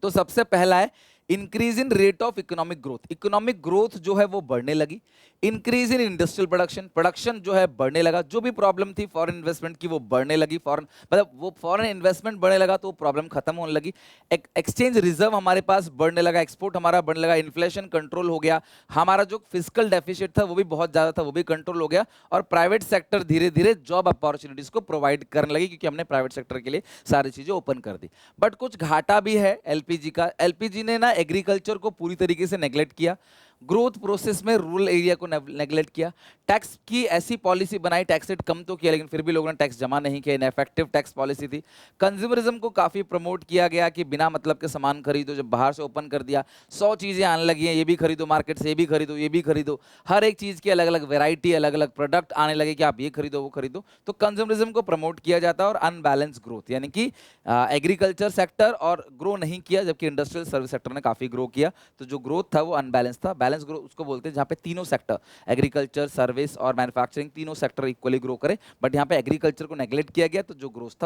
तो सबसे पहला है increase in rate of economic growth. Economic growth जो है वो बढ़ने लगी. Increase in industrial production, production जो है बढ़ने लगा. जो भी प्रॉब्लम थी फॉरेन इन्वेस्टमेंट की वो बढ़ने लगी. फॉरेन मतलब वो फॉरेन इन्वेस्टमेंट बढ़ने लगा तो वो प्रॉब्लम खत्म होने लगी. एक्सचेंज रिजर्व हमारे पास बढ़ने लगा, एक्सपोर्ट हमारा बढ़ने लगा, इन्फ्लेशन कंट्रोल हो गया, हमारा जो फिजिकल डेफिसिट था वो भी बहुत ज्यादा था वो भी कंट्रोल हो गया. और प्राइवेट सेक्टर धीरे धीरे जॉब अपॉर्चुनिटीज को प्रोवाइड करने लगी क्योंकि हमने प्राइवेट सेक्टर के लिए सारी चीजें ओपन कर दी. बट कुछ घाटा भी है एलपीजी का. एलपीजी ने ना एग्रीकल्चर को पूरी तरीके से नेग्लेक्ट किया. ग्रोथ प्रोसेस में रूरल एरिया को नेग्लेक्ट किया. टैक्स की ऐसी पॉलिसी बनाई, टैक्स रेट कम तो किया लेकिन फिर भी लोगों ने टैक्स जमा नहीं किया. इनएफेक्टिव टैक्स पॉलिसी थी. कंज्यूमरिज्म को काफी प्रमोट किया गया कि बिना मतलब के सामान खरीदो. जब बाहर से ओपन कर दिया 100 चीजें आने लगी हैं, ये भी खरीदो मार्केट से, ये भी खरीदो, ये भी खरीदो, हर एक चीज की अलग अलग वेराइटी, अलग अलग प्रोडक्ट आने लगे कि आप ये खरीदो वो खरीदो. तो कंज्यूमरिज्म को प्रमोट किया जाता है. और अनबैलेंस ग्रोथ, यानी कि एग्रीकल्चर सेक्टर और ग्रो नहीं किया जबकि इंडस्ट्रियल सर्विस सेक्टर ने काफी ग्रो किया. तो जो ग्रोथ था वो अनबैलेंस था. बैलेंस ग्रोथ उसको बोलते हैं जहां पे तीनों सेक्टर, एग्रीकल्चर, सर्विस और मैन्युफैक्चरिंग, तीनों सेक्टर इक्वली ग्रो करे. बट यहां पे एग्रीकल्चर को नेग्लेक्ट किया गया तो जो ग्रोथ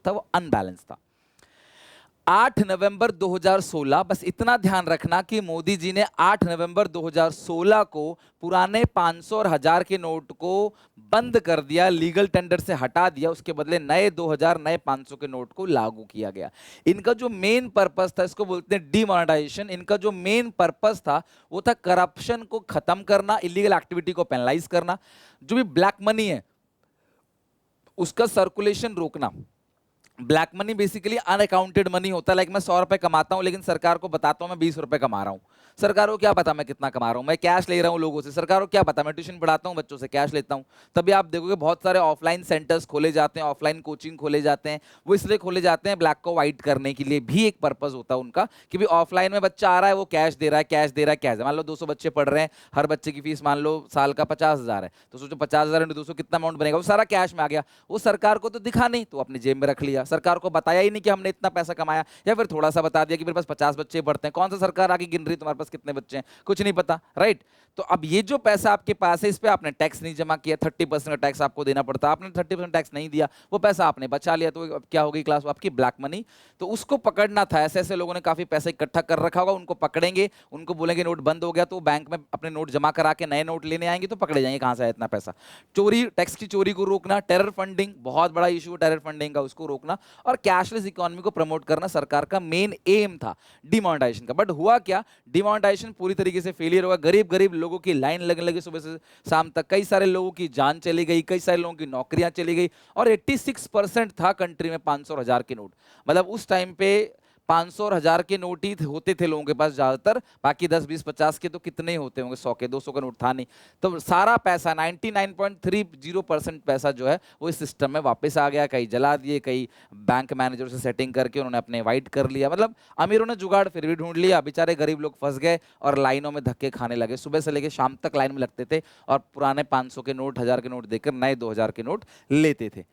था वो अनबैलेंस था. 8 नवंबर 2016, बस इतना ध्यान रखना कि मोदी जी ने 8 नवंबर 2016 को पुराने 500 और 1000 के नोट को बंद कर दिया, लीगल टेंडर से हटा दिया. उसके बदले नए 2000 नए 500 के नोट को लागू किया गया. इनका जो मेन पर्पस था, इसको बोलते हैं डिमोनेटाइजेशन. इनका जो मेन पर्पस था वो था करप्शन को खत्म करना, इलीगल एक्टिविटी को पेनलाइज करना, जो भी ब्लैक मनी है उसका सर्कुलेशन रोकना. Black money basically unaccounted money होता है. लाइक मैं 100 रुपए कमाता हूं लेकिन सरकार को बताता हूं मैं 20 रुपए कमा रहा हूं. सरकार को क्या पता मैं कितना कमा रहा हूं. मैं कैश ले रहा हूं लोगों से, सरकार को क्या पता. मैं ट्यूशन पढ़ाता हूं बच्चों से, कैश लेता हूं. तभी आप देखोगे बहुत सारे ऑफलाइन सेंटर्स खोले जाते हैं, ऑफलाइन कोचिंग खोले जाते हैं. वो इसलिए खोले जाते हैं ब्लैक को व्हाइट करने के लिए भी एक पर्पज होता है उनका कि भी ऑफलाइन में बच्चा आ रहा है वो कैश दे रहा है, कैश दे रहा है, कैश. मान लो 200 बच्चे पढ़ रहे हैं, हर बच्चे की फीस मान लो साल का 50,000 है, तो सोचो 50,000 इंटू 200 कितना अमाउंट बनेगा. वो सारा कैश में आ गया. वो सरकार को तो दिखा नहीं तो अपनी जेब में रख लिया. सरकार को बताया नहीं कि हमने इतना पैसा कमाया, या फिर थोड़ा सा बता दिया कि मेरे पास 50 बच्चे पढ़ते हैं. कौन सा सरकार आगे गिन रही तुम्हारे पास कितने बच्चे हैं, कुछ नहीं पता, राइट. तो अब ये जो पैसा आपके पास है इस पे आपने टैक्स नहीं जमा किया, 30% का टैक्स आपको देना पड़ता है. आपने 30% टैक्स नहीं दिया, वो पैसा आपने बचा लिया, तो अब क्या होगी क्लास, आपकी ब्लैक मनी. तो उसको पकड़ना था. ऐसे ऐसे लोगों ने काफी पैसा इकट्ठा कर रखा होगा, उनको पकड़ेंगे, उनको बोलेंगे नोट बंद हो गया तो बैंक में अपने नोट जमा करा के नए नोट लेने आएंगे तो पकड़े जाएंगे कहां से है इतना पैसा. चोरी, टैक्स की चोरी को रोकना. टेरर फंडिंग बहुत बड़ा इशू है, टेरर फंडिंग का, उसको रोकना. और कैशलेस इकोनॉमी को प्रमोट करना सरकार का मेन एम था डिमोनेटाइजेशन का. बट हुआ क्या, डिमोनेटाइजेशन पूरी तरीके से फेलियर हुआ. गरीब गरीब लोगों की लाइन लगने लगी सुबह से शाम तक. कई सारे लोगों की जान चली गई, कई सारे लोगों की नौकरियां चली गई. और 86% था कंट्री में 500 और 1000 के नोट. मतलब उस टाइम पे 500 और 1000 के नोट ही होते थे लोगों के पास ज्यादातर. बाकी 10 20 50 के तो कितने ही होते होंगे, 100 के 200 का नोट था नहीं. तो सारा पैसा 99.30% पैसा जो है वो इस सिस्टम में वापस आ गया. कई जला दिए, कई बैंक मैनेजर से सेटिंग करके उन्होंने अपने वाइट कर लिया. मतलब अमीरों ने जुगाड़ फिर भी ढूंढ लिया, बेचारे गरीब लोग फंस गए और लाइनों में धक्के खाने लगे. सुबह से लेकर शाम तक लाइन में लगते थे और पुराने 500 के नोट, 1000 के नोट देकर नए 2000 के नोट लेते थे.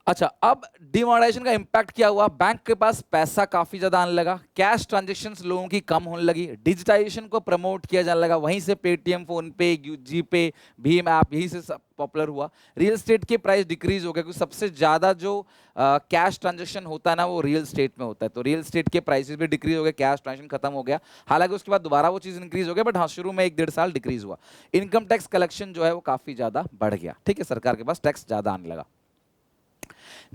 अच्छा, अब डिमोनेटाइजेशन का इंपैक्ट क्या हुआ? बैंक के पास पैसा काफी ज्यादा आने लगा, कैश ट्रांजैक्शंस लोगों की कम होने लगी, डिजिटाइजेशन को प्रमोट किया जाने लगा, वहीं से पेटीएम, फोन पे, जीपे, भीम ऐप यहीं से पॉपुलर हुआ। रियल एस्टेट के प्राइस डिक्रीज हो गए क्योंकि सबसे ज्यादा जो कैश ट्रांजैक्शन होता है ना वो रियल एस्टेट में होता है, तो रियल एस्टेट के प्राइसेस भी डिक्रीज हो गए, कैश ट्रांजैक्शन खत्म हो गया। हालांकि उसके बाद दोबारा वो चीज इंक्रीज हो गया, बट हाँ शुरू में 1-1.5 साल डिक्रीज हुआ। इनकम टैक्स कलेक्शन जो है वो काफी ज्यादा बढ़ गया, ठीक है, सरकार के पास टैक्स ज्यादा आने लगा।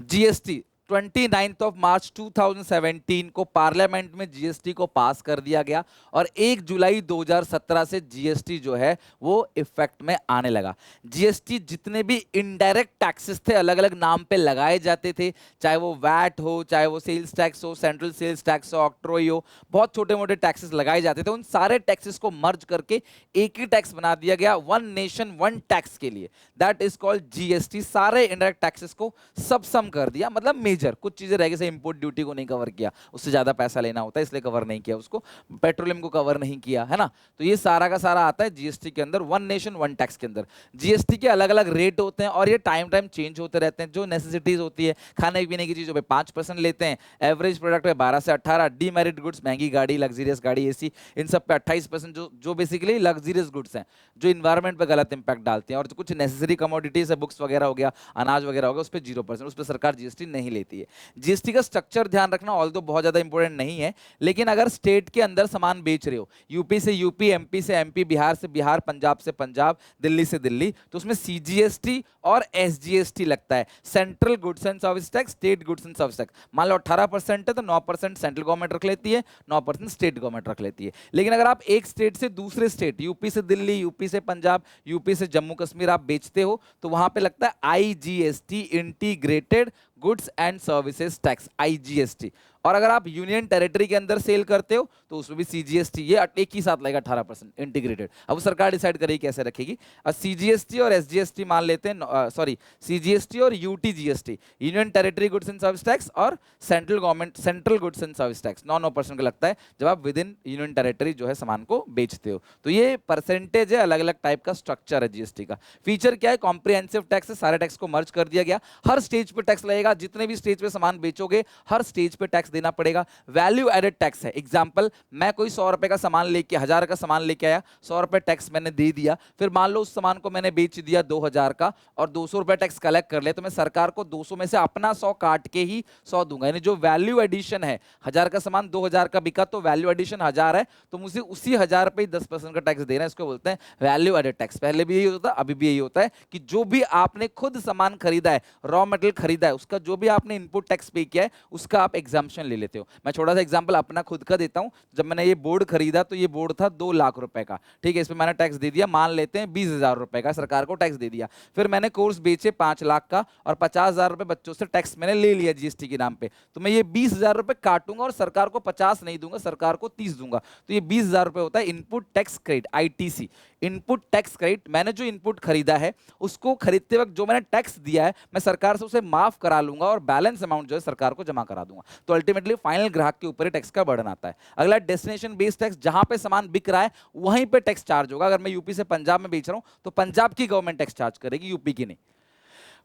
जीएसटी 29 मार्च 2017 को पार्लियामेंट में जीएसटी को पास कर दिया गया और 1 जुलाई 2017 से जीएसटी जो है वो इफेक्ट में आने लगा। जीएसटी जितने भी इनडायरेक्ट टैक्सेस थे अलग अलग नाम पे लगाए जाते थे, चाहे वो वैट हो, चाहे वो सेल्स टैक्स हो, सेंट्रल सेल्स टैक्स हो, ऑक्ट्रोई हो, बहुत छोटे मोटे टैक्सेस लगाए जाते थे, उन सारे टैक्सेस को मर्ज करके एक ही टैक्स बना दिया गया, वन नेशन वन टैक्स के लिए, दैट इज कॉल्ड जीएसटी। सारे इनडायरेक्ट टैक्सेस को सब सम कर दिया, मतलब मेजर कुछ चीजें रह गई, जैसे इंपोर्ट ड्यूटी को नहीं कवर किया, उससे ज्यादा पैसा लेना होता है इसलिए कवर नहीं किया उसको, पेट्रोलियम को कवर नहीं किया, है ना, तो ये सारा का सारा आता है जीएसटी के अंदर, वन नेशन वन टैक्स के अंदर। जीएसटी के अलग अलग रेट होते हैं और ये टाइम टाइम चेंज होते रहते हैं, जो नेसेसिटीज होती है खाने पीने की चीजों पे 5% लेते हैं, एवरेज प्रोडक्ट पे 12 से 18, डीमेरिट गुड्स महंगी गाड़ी, लग्जरियस गाड़ी, एसी, इन सब पे 28%, जो बेसिकली लग्जरियस गुड्स हैं जो इन्वायरमेंट पे गलत इंपैक्ट डालते हैं, और जो कुछ नेसेसरी कमोडिटीज है, बुक्स वगैरह हो गया, अनाज वगैरह हो गया, उस पर 0%, उस पर सरकार जीएसटी नहीं लेती है। जीएसटी का स्ट्रक्चर ध्यान रखना, ऑल्दो बहुत ज्यादा इंपॉर्टेंट नहीं है, लेकिन अगर स्टेट के अंदर सामान बेच रहे हो, यूपी से यूपी, एमपी से एमपी, बिहार से बिहार, पंजाब से पंजाब, दिल्ली से दिल्ली, तो उसमें सीजीएसटी और एसजीएसटी लगता है, central goods and service tax, state goods and service tax. मान लो 18% है तो 9% सेंट्रल गवर्नमेंट रख लेती है, 9% स्टेट गवर्नमेंट रख लेती है। लेकिन अगर आप एक स्टेट से दूसरे स्टेट, यूपी से दिल्ली, यूपी से पंजाब, यूपी से जम्मू कश्मीर आप बेचते हो, तो वहां पे लगता है IGST, integrated goods and services tax, IGST. और अगर आप यूनियन टेरिटरी के अंदर सेल करते हो तो उसमें भी सीजीएसटी, ये एक ही साथ लगेगा 18% इंटीग्रेटेड। अब सरकार डिसाइड करेगी कैसे रखेगी। और सीजीएसटी और एसजीएसटी मान लेते हैं, सॉरी सीजीएसटी और UTGST, union territory goods and service tax, और central government central goods and service tax 9% का लगता है जब आप विद इन यूनियन टेरिटरी जो है सामान को बेचते हो। तो ये परसेंटेज है, अलग अलग टाइप का स्ट्रक्चर है जीएसटी का। फीचर क्या है? कॉम्प्रिहेंसिव टैक्स है, सारे टैक्स को मर्ज कर दिया गया, हर स्टेज पे टैक्स लगेगा, जितने भी स्टेज पे सामान बेचोगे हर स्टेज पे टैक्स देना पड़ेगा। वैल्यू एडेड टैक्स है, एग्जांपल मैं कोई 100 रुपए का सामान लेके, 1000 का सामान लेके आया, 100 रुपए टैक्स मैंने दे दिया, फिर मान लो उस सामान को मैंने बेच दिया 2000 का और 200 रुपए टैक्स कलेक्ट कर ले, तो मैं सरकार को 200 में से अपना 100 काट के ही 100 दूंगा। यानी जो वैल्यू एडिशन है, 1000 का सामान 2000 का बिका तो वैल्यू एडिशन 1000 है, तो मुझे उसी 1000 पे 10% का टैक्स देना है, इसको बोलते हैं वैल्यू एडेड टैक्स। पहले भी यही होता है, अभी भी यही होता है कि जो भी आपने खुद सामान खरीदा है, रॉ मटेरियल खरीदा है, उसका जो भी आपने इनपुट टैक्स पे किया है उसका आप एग्जाम्पशन ले लेते हो। मैं छोटा सा एग्जांपल अपना खुद का देता हूं, जब मैंने ये बोर्ड खरीदा तो ये बोर्ड था 2 लाख रुपए का, ठीक है, इस पे मैंने टैक्स दे दिया, मान लेते हैं 20,000 रुपए का सरकार को टैक्स दे दिया। फिर मैंने कोर्स बेचे 5 लाख का और 50,000 रुपए बच्चों से टैक्स मैंने ले लिया जीएसटी के नाम पे, तो मैं ये 20,000 रुपए काटूंगा और सरकार को 50 नहीं दूंगा, सरकार को 30 दूंगा, तो ये 20,000 रुपए होता है input tax credit, ITC, input tax credit. मैंने जो इनपुट खरीदा है उसको खरीदते वक्त जो मैंने टैक्स दिया है मैं सरकार से उसे माफ करा लूंगा और बैलेंस अमाउंट जो है सरकार को जमा करा दूंगा। तो अल्टीमेटली फाइनल ग्राहक के ऊपर ही टैक्स का बर्डन आता है। अगला डेस्टिनेशन बेस्ड टैक्स, जहां पे सामान बिक रहा है वहीं पे टैक्स चार्ज होगा। अगर मैं यूपी से पंजाब में बेच रहा हूं तो पंजाब की गवर्नमेंट टैक्स चार्ज करेगी, यूपी की नहीं।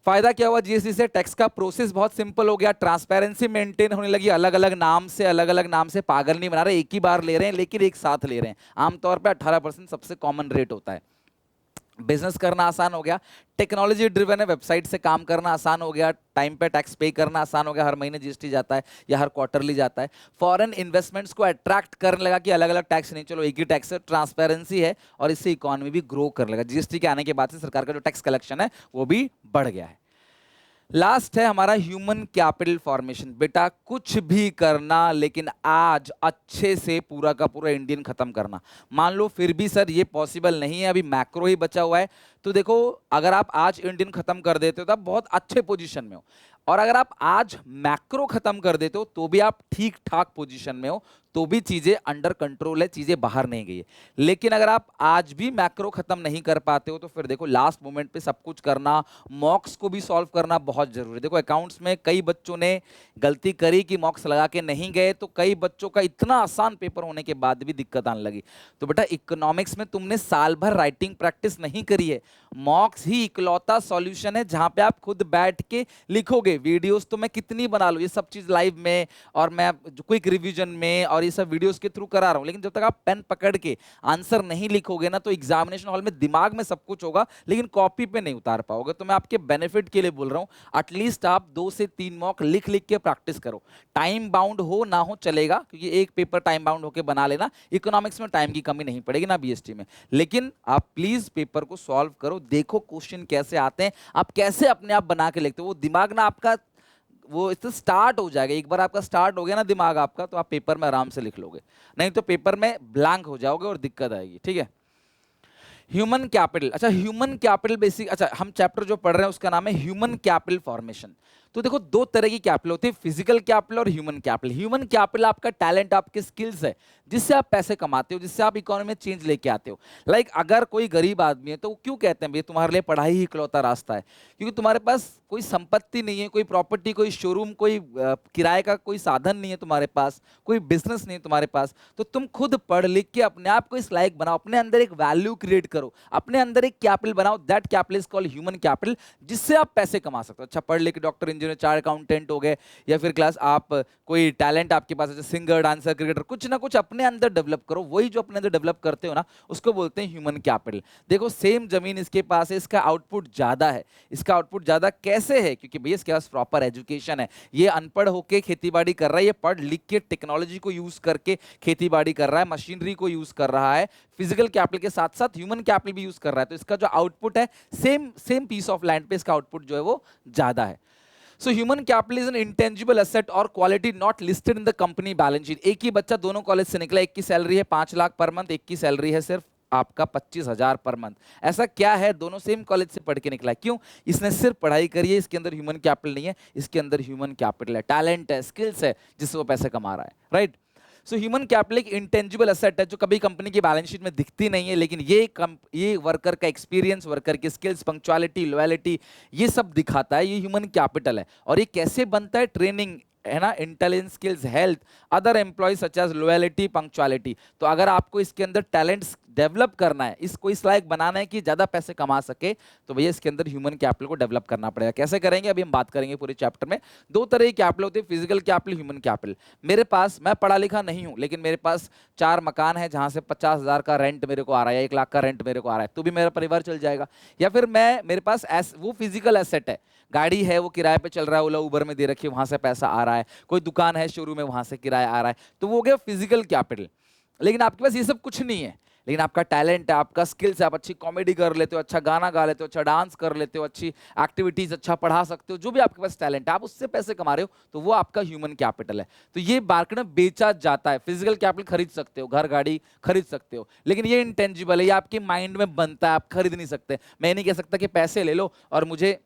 फायदा क्या हुआ जीएसटी से? टैक्स का प्रोसेस बहुत सिंपल हो गया, ट्रांसपेरेंसी मेंटेन होने लगी, अलग अलग नाम से पागल नहीं बना रहे, एक ही बार ले रहे हैं लेकिन एक साथ ले रहे हैं। आमतौर पे 18% सबसे कॉमन रेट होता है। बिजनेस करना आसान हो गया, टेक्नोलॉजी ड्रिवन है, वेबसाइट से काम करना आसान हो गया, टाइम पे टैक्स पे करना आसान हो गया, हर महीने जीएसटी जाता है या हर क्वार्टरली जाता है। फॉरेन इन्वेस्टमेंट्स को अट्रैक्ट करने लगा कि अलग अलग टैक्स नहीं, चलो एक ही टैक्स है, ट्रांसपेरेंसी है और इससे इकोनॉमी भी ग्रो करने लगा। जीएसटी के आने के बाद से सरकार का जो टैक्स कलेक्शन है वो भी बढ़ गया है। लास्ट है हमारा ह्यूमन कैपिटल फॉर्मेशन। बेटा कुछ भी करना लेकिन आज अच्छे से पूरा का पूरा इंडियन खत्म करना। मान लो फिर भी सर ये पॉसिबल नहीं है, अभी मैक्रो ही बचा हुआ है, तो देखो अगर आप आज इंडियन खत्म कर देते हो तो आप बहुत अच्छे पोजीशन में हो, और अगर आप आज मैक्रो खत्म कर देते हो तो भी आप ठीक ठाक पोजीशन में हो। तो भी चीजें अंडर कंट्रोल है, चीजें बाहर नहीं गई है। लेकिन अगर आप आज भी मैक्रो खत्म नहीं कर पाते हो तो फिर देखो लास्ट मोमेंट पे सब कुछ करना, मॉक्स को भी सॉल्व करना बहुत जरूरी है। देखो अकाउंट्स में कई बच्चों ने गलती करी कि मॉक्स लगा के नहीं गए, तो कई बच्चों का इतना आसान पेपर होने के बाद भी दिक्कत आने लगी। तो बेटा इकोनॉमिक्स में तुमने साल भर राइटिंग प्रैक्टिस नहीं करी है, मॉक्स ही इकलौता सॉल्यूशन है जहां पे आप खुद बैठ के लिखोगे। वीडियोस तो मैं कितनी बना लूं, ये सब चीज लाइव में और मैं क्विक रिवीजन में और ये सब वीडियोस के थ्रू करा रहा हूं, लेकिन जब तक आप पेन पकड़ के आंसर नहीं लिखोगे ना, तो एग्जामिनेशन हॉल में दिमाग में सब कुछ होगा लेकिन कॉपी पे नहीं उतार पाओगे। तो मैं आपके बेनिफिट के लिए बोल रहा हूं, एटलीस्ट आप 2 से 3 मॉक लिख लिख के प्रैक्टिस करो। टाइम बाउंड हो ना हो चलेगा, क्योंकि एक पेपर टाइम बाउंड होकर बना लेना, इकोनॉमिक्स में टाइम की कमी नहीं पड़ेगी ना बीएसटी में। लेकिन आप प्लीज पेपर को सॉल्व करो, देखो क्वेश्चन कैसे आते हैं, आप कैसे अपने आप बना के लिखते हो। वो दिमाग ना आपका वो इससे स्टार्ट हो जाएगा, एक बार आपका स्टार्ट हो गया ना दिमाग आपका, तो आप पेपर में आराम से लिख लोगे, नहीं तो पेपर में ब्लैंक हो जाओगे और दिक्कत आएगी। ठीक है, ह्यूमन कैपिटल। अच्छा ह्यूमन कैपिटल बेसिक, अच्छा हम चैप्टर जो पढ़ रहे हैं उसका नाम है ह्यूमन कैपिटल फॉर्मेशन। तो देखो 2 तरह की कैपिटल होती है, फिजिकल कैपिटल और ह्यूमन कैपिटल। ह्यूमन कैपिटल आपका टैलेंट, आपके स्किल्स है, जिससे आप पैसे कमाते हो, जिससे आप इकोनॉमी में चेंज लेके आते हो। लाइक अगर कोई गरीब आदमी है तो वो क्यों कहते हैं भैया तुम्हारे लिए पढ़ाई ही इकलौता रास्ता है, क्योंकि तुम्हारे पास कोई संपत्ति नहीं है, कोई प्रॉपर्टी, कोई शोरूम, कोई किराए का कोई साधन नहीं है तुम्हारे पास, कोई बिजनेस नहीं है तुम्हारे पास। तो तुम खुद पढ़ लिख के अपने आप को इस लायक बनाओ, अपने अंदर एक वैल्यू क्रिएट करो, अपने अंदर एक कैपिटल बनाओ, that capital is called human capital, जिससे आप पैसे कमा सकते हो। अच्छा पढ़ लिख के डॉक्टर, इंजीनियर, चार्ट अकाउंटेंट हो गए, या फिर क्लास आप कोई टैलेंट आपके पास है, सिंगर, डांसर, क्रिकेटर, कुछ ना कुछ अपने अंदर डेवलप करो। वही जो अपने अंदर डेवलप करते हो ना, उसको बोलते हैं ह्यूमन कैपिटल। देखो सेम जमीन इसके पास है, इसका आउटपुट ज्यादा है। इसका आउटपुट ज्यादा कैसे है? क्योंकि भैया इसके पास प्रॉपर एजुकेशन है, ये अनपढ़ होके खेतीबाड़ी कर रहा है, ये पढ़ लिख के टेक्नोलॉजी को यूज करके खेतीबाड़ी कर रहा है, मशीनरी को यूज कर रहा है, फिजिकल कैपिटल के साथ साथ ह्यूमन कैपिटल भी यूज कर रहा है। तो इसका जो आउटपुट है, same same piece of land पे इसका आउटपुट जो है वो ज्यादा है। So human capital is an intangible asset or quality not listed in the company balance sheet। एक ही बच्चा दोनों कॉलेज से निकला, एक की सैलरी है 5 लाख पर मंथ, एक की सैलरी है सिर्फ आपका 25,000 पर मंथ। ऐसा क्या है? दोनों सेम कॉलेज से पढ़ के निकला है, क्यों? इसने सिर्फ पढ़ाई करी है, इसके अंदर ह्यूमन कैपिटल नहीं है, इसके अंदर ह्यूमन कैपिटल है, टैलेंट है, स्किल्स है, जिससे वो पैसे कमा रहा है, राइट? सो ह्यूमन कैपिटल एक इंटेंजिबल एसेट है जो कभी कंपनी की बैलेंस शीट में दिखती नहीं है, लेकिन ये वर्कर का एक्सपीरियंस, वर्कर की स्किल्स, पंक्चुअलिटी, लॉयल्टी, ये सब दिखाता है, ये ह्यूमन कैपिटल है। और ये कैसे बनता है? ट्रेनिंग है ना, intelligence, skills, health, other employ such as loyalty, punctuality. तो अगर आपको इसके अंदर टैलेंट्स डेवलप करना है, इसको इस लायक बनाना है कि ज्यादा पैसे कमा सके, तो भैया इसके अंदर ह्यूमन कैपिटल को डेवलप करना पड़ेगा। कैसे करेंगे अभी हम बात करेंगे पूरे चैप्टर में। 2 तरह की कैपिटल होती है, फिजिकल कैपिटल, ह्यूमन कैपिटल। मेरे पास, मैं पढ़ा लिखा नहीं हूं, लेकिन मेरे पास 4 मकान है जहां से 50,000 का रेंट मेरे को आ रहा है, 1 लाख का रेंट मेरे को आ रहा है, तो भी मेरा परिवार चल जाएगा। या फिर मेरे पास वो फिजिकल एसेट है, गाड़ी है, वो किराए पे चल रहा है, ओला उबर में दे रखी है, वहां से पैसा आ रहा है, कोई दुकान है शोरूम में, वहां से किराया आ रहा है, तो वो हो गया फिजिकल कैपिटल। लेकिन आपके पास ये सब कुछ नहीं है, लेकिन आपका टैलेंट है, आपका स्किल्स है, आप अच्छी कॉमेडी कर लेते हो, अच्छा गाना गा लेते हो, अच्छा डांस कर लेते हो, अच्छी एक्टिविटीज अच्छा पढ़ा सकते हो, जो भी आपके पास टैलेंट है, आप उससे पैसे कमा रहे हो, तो वो आपका ह्यूमन कैपिटल है। तो ये मार्केट में बेचा जाता है। फिजिकल कैपिटल खरीद सकते हो, घर गाड़ी खरीद सकते हो, लेकिन ये इंटेंजिबल है, ये आपके माइंड में बनता है, आप खरीद नहीं सकते। मैं नहीं कह सकता कि पैसे ले लो और मुझे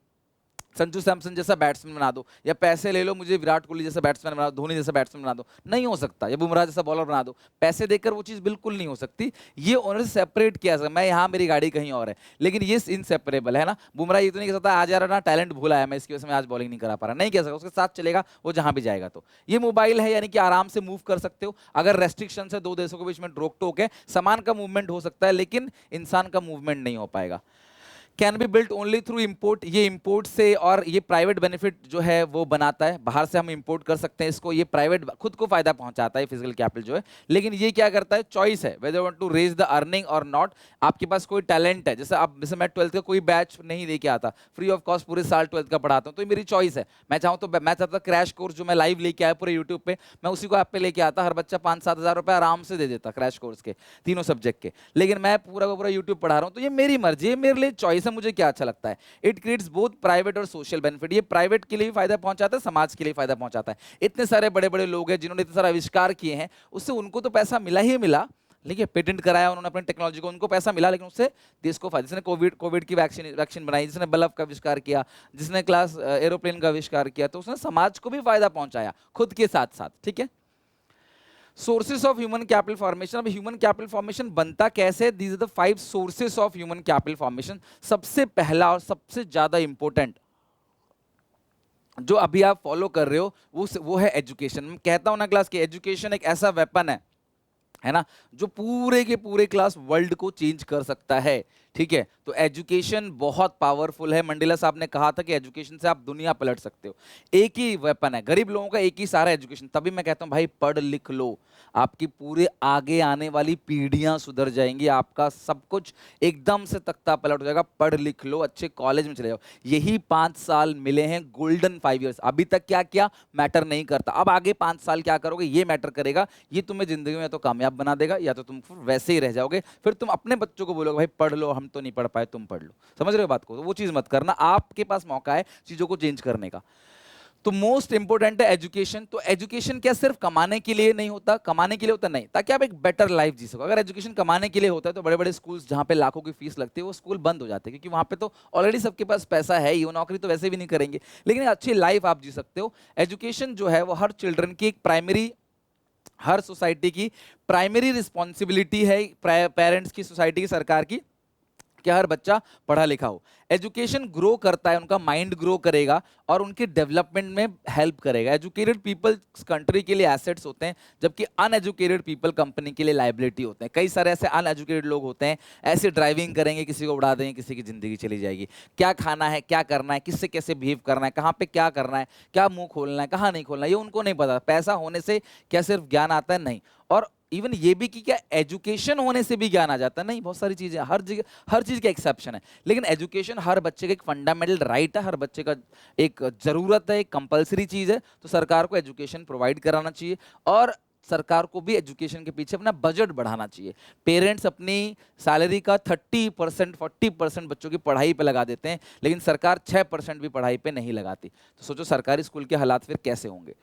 संजू सैमसन जैसा बैट्समैन बना दो, या पैसे ले लो मुझे विराट कोहली जैसा बैट्समैन बना दो, धोनी जैसा बैट्समैन बना दो, नहीं हो सकता। या बुमराह जैसा बॉलर बना दो, पैसे देकर वो चीज बिल्कुल नहीं हो सकती। ये ओनर से सेपरेट किया सकता, मैं यहाँ, मेरी गाड़ी कहीं और है, लेकिन ये इनसेपरेबल है ना। बुमराह ये तो नहीं कह सकता आज यार ना टैलेंट भूला है मैं, इसकी वजह से मैं आज बॉलिंग नहीं करा पा रहा, नहीं कह सकता, उसके साथ चलेगा वो जहां भी जाएगा। तो ये मोबाइल है, यानी कि आराम से मूव कर सकते हो। अगर रेस्ट्रिक्शन है, 2 देशों के बीच में रोक टोक है, सामान का मूवमेंट हो सकता है, लेकिन इंसान का मूवमेंट नहीं हो पाएगा। Can be built only through import, ये इम्पोर्ट से, और ये प्राइवेट बेनिफिट जो है वो बनाता है, बाहर से हम इम्पोर्ट कर सकते हैं इसको, ये प्राइवेट खुद को फायदा पहुंचाता है फिजिकल कैपिटल जो है। लेकिन ये क्या करता है? चॉइस है, whether want to raise the earning और नॉट। आपके पास कोई टैलेंट है, जैसे मैं 12th का कोई बैच नहीं लेके आता, फ्री ऑफ कॉस्ट पूरे साल 12th का पढ़ाता हूँ, तो ये मेरी चॉइस है। मैं चाहूँ तो मैं चाहता क्रैश कोर्स जो मैं लाइव लेके आया पूरे यूट्यूब पे, मैं उसी को ऐप पे लेके आता, हर बच्चा 5-7 हज़ार रुपये आराम से दे देता क्रैश कोर्स के, तीनों सब्जेक्ट के। लेकिन मैं पूरा का पूरा यूट्यूब पढ़ा रहा हूँ, तो ये मेरी मर्जी है, मेरे लिए चॉइस है, मुझे क्या अच्छा लगता है। इट क्रिएट्स बोथ प्राइवेट और सोशल बेनिफिट। ये प्राइवेट के लिए भी फायदा पहुंचाता है, समाज के लिए फायदा पहुंचाता है। इतने सारे बड़े बड़े लोग हैं जिन्होंने इतने सारे आविष्कार किए हैं, उससे उनको तो पैसा मिला ही मिला, लेकिन पेटेंट कराया उन्होंने अपनी टेक्नोलॉजी को, उनको पैसा मिला, लेकिन उससे देश को फायदा। जिसने कोविड की वैक्सीन बनाई, जिसने बल्ब का आविष्कार किया, जिसने क्लास एरोप्लेन का आविष्कार किया, तो उसने समाज को भी फायदा पहुंचाया खुद के साथ साथ। ठीक है, sources of human capital formation. अब ह्यूमन कैपिटल फॉर्मेशन बनता कैसे? These are the 5 sources of human capital formation. सबसे पहला और सबसे ज्यादा इंपॉर्टेंट जो अभी आप फॉलो कर रहे हो वो है एजुकेशन। मैं कहता हूं ना क्लास की एजुकेशन एक ऐसा वेपन है ना, जो पूरे के पूरे क्लास वर्ल्ड को चेंज कर सकता है। ठीक है, तो एजुकेशन बहुत पावरफुल है। मंडेला साहब ने कहा था कि एजुकेशन से आप दुनिया पलट सकते हो। एक ही वेपन है, गरीब लोगों का एक ही सारा एजुकेशन। तभी मैं कहता हूं भाई पढ़ लिख लो, आपकी पूरे आगे आने वाली पीढ़ियां सुधर जाएंगी, आपका सब कुछ एकदम से तख्ता पलट हो जाएगा। पढ़ लिख लो, अच्छे कॉलेज में चले जाओ। यही 5 साल मिले हैं, गोल्डन 5 इयर्स। अभी तक क्या किया मैटर नहीं करता, अब आगे 5 साल क्या करोगे ये मैटर करेगा। ये तुम्हें जिंदगी में या तो कामयाब बना देगा या तो तुम वैसे ही रह जाओगे। फिर तुम अपने बच्चों को बोलोगे भाई पढ़ लो, हम तो नहीं पढ़ पाए, तुम पढ़ लो। समझ रहे हो बात को? तो वो चीज मत करना, आपके पास मौका है चीजों को चेंज करने का। तो मोस्ट इंपोर्टेंट है एजुकेशन। तो एजुकेशन क्या सिर्फ कमाने के लिए नहीं होता? कमाने के लिए होता नहीं, ताकि आप एक बेटर लाइफ जी सको। अगर एजुकेशन कमाने के लिए होता है तो बड़े बड़े स्कूल्स जहां पे लाखों की फीस लगती है वो स्कूल बंद हो जाते हैं, क्योंकि वहां पे तो ऑलरेडी सबके पास पैसा है ही, वो नौकरी तो वैसे भी नहीं करेंगे। लेकिन एक अच्छी लाइफ आप जी सकते हो। एजुकेशन जो है वो हर चिल्ड्रन की एक प्राइमरी, हर सोसाइटी की प्राइमरी रिस्पॉन्सिबिलिटी है, पेरेंट्स की, सोसाइटी की, सरकार की, कि हर बच्चा पढ़ा लिखा हो। एजुकेशन ग्रो करता है, उनका माइंड ग्रो करेगा और उनके डेवलपमेंट में हेल्प करेगा। एजुकेटेड पीपल कंट्री के लिए एसेट्स होते हैं, जबकि अनएजुकेटेड पीपल कंपनी के लिए लाइबिलिटी होते हैं। कई सारे ऐसे अनएजुकेटेड लोग होते हैं, ऐसे ड्राइविंग करेंगे किसी को उड़ा देंगे, किसी की जिंदगी चली जाएगी। क्या खाना है, क्या करना है, किससे कैसे बिहेव करना है, कहाँ पे क्या करना है, क्या मुंह खोलना है, कहाँ नहीं खोलना है, ये उनको नहीं पता। पैसा होने से क्या सिर्फ ज्ञान आता है? नहीं। और इवन ये भी कि क्या एजुकेशन होने से भी ज्ञान आ जाता है? नहीं, बहुत सारी चीजें, हर जगह हर चीज का एक्सेप्शन है। लेकिन एजुकेशन हर बच्चे का एक फंडामेंटल राइट है, हर बच्चे का एक जरूरत है, एक कंपलसरी चीज है। तो सरकार को एजुकेशन प्रोवाइड कराना चाहिए और सरकार को भी एजुकेशन के पीछे अपना बजट बढ़ाना चाहिए। पेरेंट्स अपनी सैलरी का 30% 40% बच्चों की पढ़ाई पे लगा देते हैं, लेकिन सरकार 6% भी पढ़ाई पे नहीं लगाती। तो सोचो सरकारी स्कूल के हालात फिर कैसे होंगे।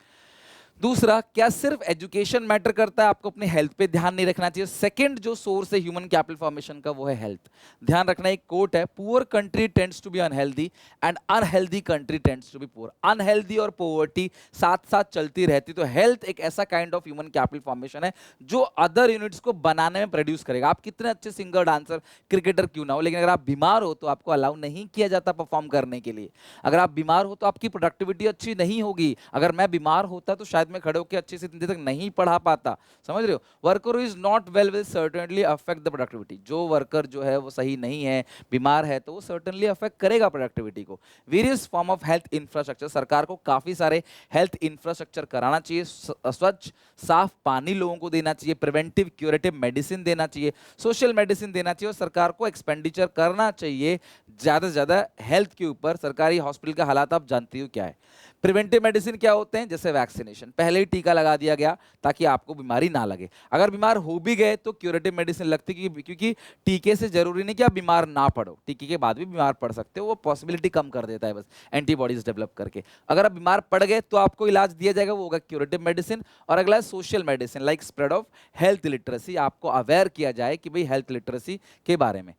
दूसरा, क्या सिर्फ एजुकेशन मैटर करता है? आपको अपने हेल्थ पे ध्यान नहीं रखना चाहिए। सेकंड जो सोर्स है ह्यूमन कैपिटल फॉर्मेशन का वो है हेल्थ। ध्यान रखना, एक कोट है, poor country tends to be unhealthy and unhealthy country tends to be poor. Unhealthy और पोवर्टी साथ साथ चलती रहती। तो हेल्थ एक ऐसा kind of human capital formation है जो अदर यूनिट्स को बनाने में प्रोड्यूस करेगा। आप कितने अच्छे सिंगर, डांसर, क्रिकेटर क्यों ना हो, लेकिन अगर आप बीमार हो तो आपको अलाउ नहीं किया जाता परफॉर्म करने के लिए। अगर आप बीमार हो तो आपकी प्रोडक्टिविटी अच्छी नहीं होगी। अगर मैं बीमार होता तो शायद मैं खड़े होकर अच्छे से इतनी देर तक नहीं पढ़ा पाता। समझ रहे हो? Worker is not well will certainly affect the productivity. जो वर्कर जो है वो सही नहीं है, बीमार है, तो वो सर्टेनली अफेक्ट करेगा प्रोडक्टिविटी को। Various form of health infrastructure, सरकार को काफी सारे हेल्थ इंफ्रास्ट्रक्चर कराना चाहिए। स्वच्छ साफ पानी लोगों को देना चाहिए, प्रिवेंटिव क्यूरेटिव मेडिसिन देना चाहिए, सोशल मेडिसिन देना चाहिए, और सरकार को एक्सपेंडिचर करना चाहिए ज्यादा से ज्यादा हेल्थ के ऊपर। सरकारी हॉस्पिटल का हालात आप जानती हो क्या है। प्रिवेंटिव मेडिसिन क्या होते हैं? जैसे वैक्सीनेशन, पहले ही टीका लगा दिया गया ताकि आपको बीमारी ना लगे। अगर बीमार हो भी गए तो क्यूरेटिव मेडिसिन लगती, क्योंकि टीके से जरूरी नहीं कि आप बीमार ना पड़ो, टीके के बाद भी बीमार पड़ सकते हो, वो पॉसिबिलिटी कम कर देता है बस एंटीबॉडीज डेवलप करके। अगर आप बीमार पड़ गए तो आपको इलाज दिया जाएगा, वो होगा क्यूरेटिव मेडिसिन। और अगला है social medicine, like spread of health literacy, आपको अवेयर किया जाए कि भाई हेल्थ लिटरेसी के बारे में।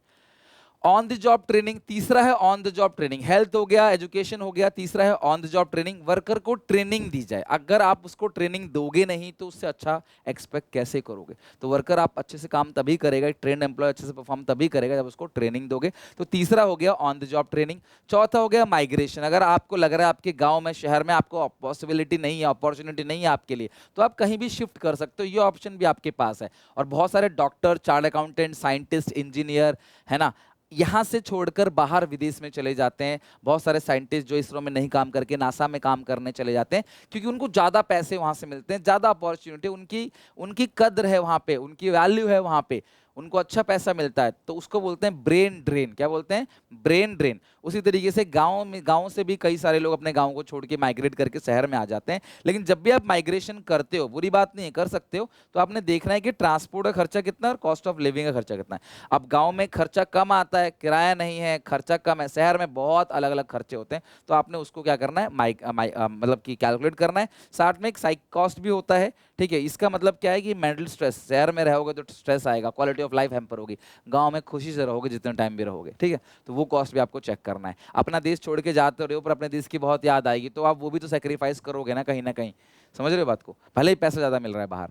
ऑन द जॉब ट्रेनिंग, तीसरा है on the job training. Health हो गया, एजुकेशन हो गया, तीसरा है on the job training. Worker को ट्रेनिंग दी जाए। अगर आप उसको ट्रेनिंग दोगे नहीं तो उससे अच्छा एक्सपेक्ट कैसे करोगे? तो वर्कर आप अच्छे से काम तभी करेगा, ट्रेंड एम्प्लॉय अच्छे से परफॉर्म तभी करेगा जब उसको ट्रेनिंग दोगे। तो तीसरा हो गया ऑन द जॉब ट्रेनिंग। चौथा हो गया माइग्रेशन। अगर आपको लग रहा है आपके गांव में, शहर में आपको पॉसिबिलिटी नहीं है, अपॉर्चुनिटी नहीं है आपके लिए, तो आप कहीं भी शिफ्ट कर सकते हो, ये ऑप्शन भी आपके पास है। और बहुत सारे doctor, chart accountant, scientist, engineer, है ना, यहाँ से छोड़कर बाहर विदेश में चले जाते हैं। बहुत सारे साइंटिस्ट जो इसरो में नहीं काम करके नासा में काम करने चले जाते हैं, क्योंकि उनको ज़्यादा पैसे वहाँ से मिलते हैं, ज़्यादा अपॉर्चुनिटी, उनकी उनकी कद्र है वहाँ पे, उनकी वैल्यू है वहाँ पे, उनको अच्छा पैसा मिलता है। तो उसको बोलते हैं ब्रेन ड्रेन। क्या बोलते हैं? Brain drain. उसी तरीके से गांव से भी कई सारे लोग अपने गांव को छोड़ के माइग्रेट करके शहर में आ जाते हैं। लेकिन जब भी आप माइग्रेशन करते हो, बुरी बात नहीं है, कर सकते हो, तो आपने देखना है कि ट्रांसपोर्ट का खर्चा कितना है और कॉस्ट ऑफ लिविंग का खर्चा कितना है। अब गाँव में खर्चा कम आता है, किराया नहीं है, खर्चा कम है, शहर में बहुत अलग अलग खर्चे होते हैं। तो आपने उसको क्या करना है, मतलब कि कैलकुलेट करना है। साथ में एक साइक कॉस्ट भी होता है। ठीक है, इसका मतलब क्या है कि मेंटल स्ट्रेस, शहर में रहोगे तो स्ट्रेस आएगा, क्वालिटी ऑफ लाइफ हैम्पर होगी। गांव में खुशी से रहोगे जितने टाइम भी रहोगे। ठीक है, तो वो कॉस्ट भी आपको चेक करना है। अपना देश छोड़ के जाते रहो पर अपने देश की बहुत याद आएगी, तो आप वो भी तो सेक्रीफाइस करोगे ना कहीं ना कहीं। समझ रहे हो बात को? भले ही पैसा ज्यादा मिल रहा है बाहर।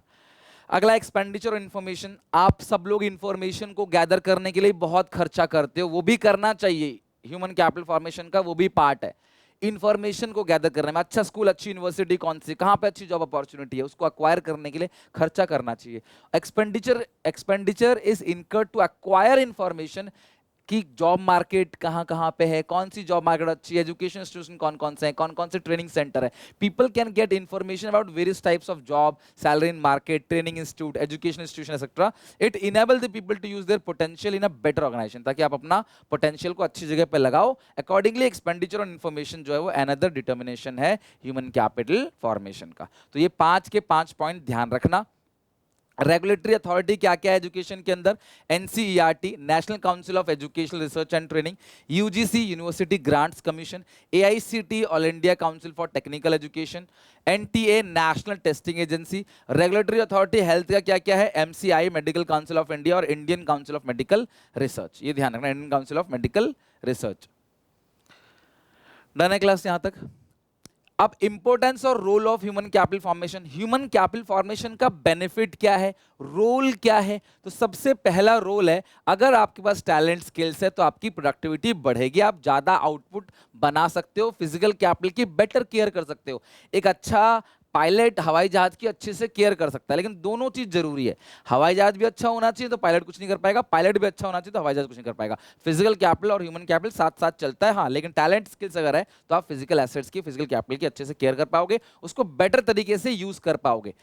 अगला एक्सपेंडिचर और इन्फॉर्मेशन। आप सब लोग इन्फॉर्मेशन को गैदर करने के लिए बहुत खर्चा करते हो, वो भी करना चाहिए, ह्यूमन कैपिटल फॉर्मेशन का वो भी पार्ट है। इन्फॉर्मेशन को गैदर करने में अच्छा स्कूल, अच्छी यूनिवर्सिटी कौन सी, कहाँ पे अच्छी जॉब अपॉर्चुनिटी है, उसको अक्वायर करने के लिए खर्चा करना चाहिए। Expenditure is incurred to acquire information कि जॉब मार्केट कहाँ कहाँ पे है, कौन सी जॉब मार्केट अच्छी है, एजुकेशन इंस्टीट्यूशन कौन कौन से हैं, कौन कौन से ट्रेनिंग सेंटर है। People can get information about various types of job, salary in market, training institute, education institution etcetera. It enable the people to use their potential in a better organisation, ताकि आप अपना potential को अच्छी जगह पे लगाओ। Accordingly expenditure और information जो है वो अनदर डिटर्मिनेशन है ह्यूमन कैपिटल फॉर्मेशन का। तो ये 5 के 5 पॉइंट ध्यान रखना। रेगुलेटरी अथॉरिटी क्या क्या है एजुकेशन के अंदर? NCERT, national council of educational research and training, UGC, university grants commission, AICT, all India council for technical education, NTA, national testing agency. Regulatory authority health का क्या क्या है? MCI, medical council of India, और Indian council of medical research. ये ध्यान रखना, Indian council of medical research. Done है class यहां तक? अब इंपॉर्टेंस और role of human capital formation. Human capital formation का बेनिफिट क्या है, रोल क्या है? तो सबसे पहला रोल है, अगर आपके पास टैलेंट स्किल्स है तो आपकी प्रोडक्टिविटी बढ़ेगी, आप ज्यादा आउटपुट बना सकते हो, फिजिकल कैपिटल की बेटर केयर कर सकते हो। एक अच्छा पायलट हवाई जहाज की अच्छे से केयर कर सकता है, लेकिन दोनों चीज जरूरी है। हवाई जहाज भी अच्छा होना चाहिए तो पायलट कुछ नहीं कर पाएगा, पायलट भी अच्छा होना चाहिए तो हवाई जहाज कुछ नहीं कर पाएगा। फिजिकल कैपिटल और ह्यूमन कैपिटल साथ साथ चलता है, हाँ, लेकिन टैलेंट स्किल्स अगर है तो आप फिजिकल एसेट्स की, फिजिकल कैपिटल की अच्छे से केयर कर पाओगे, उसको बेटर तरीके से यूज कर पाओगे।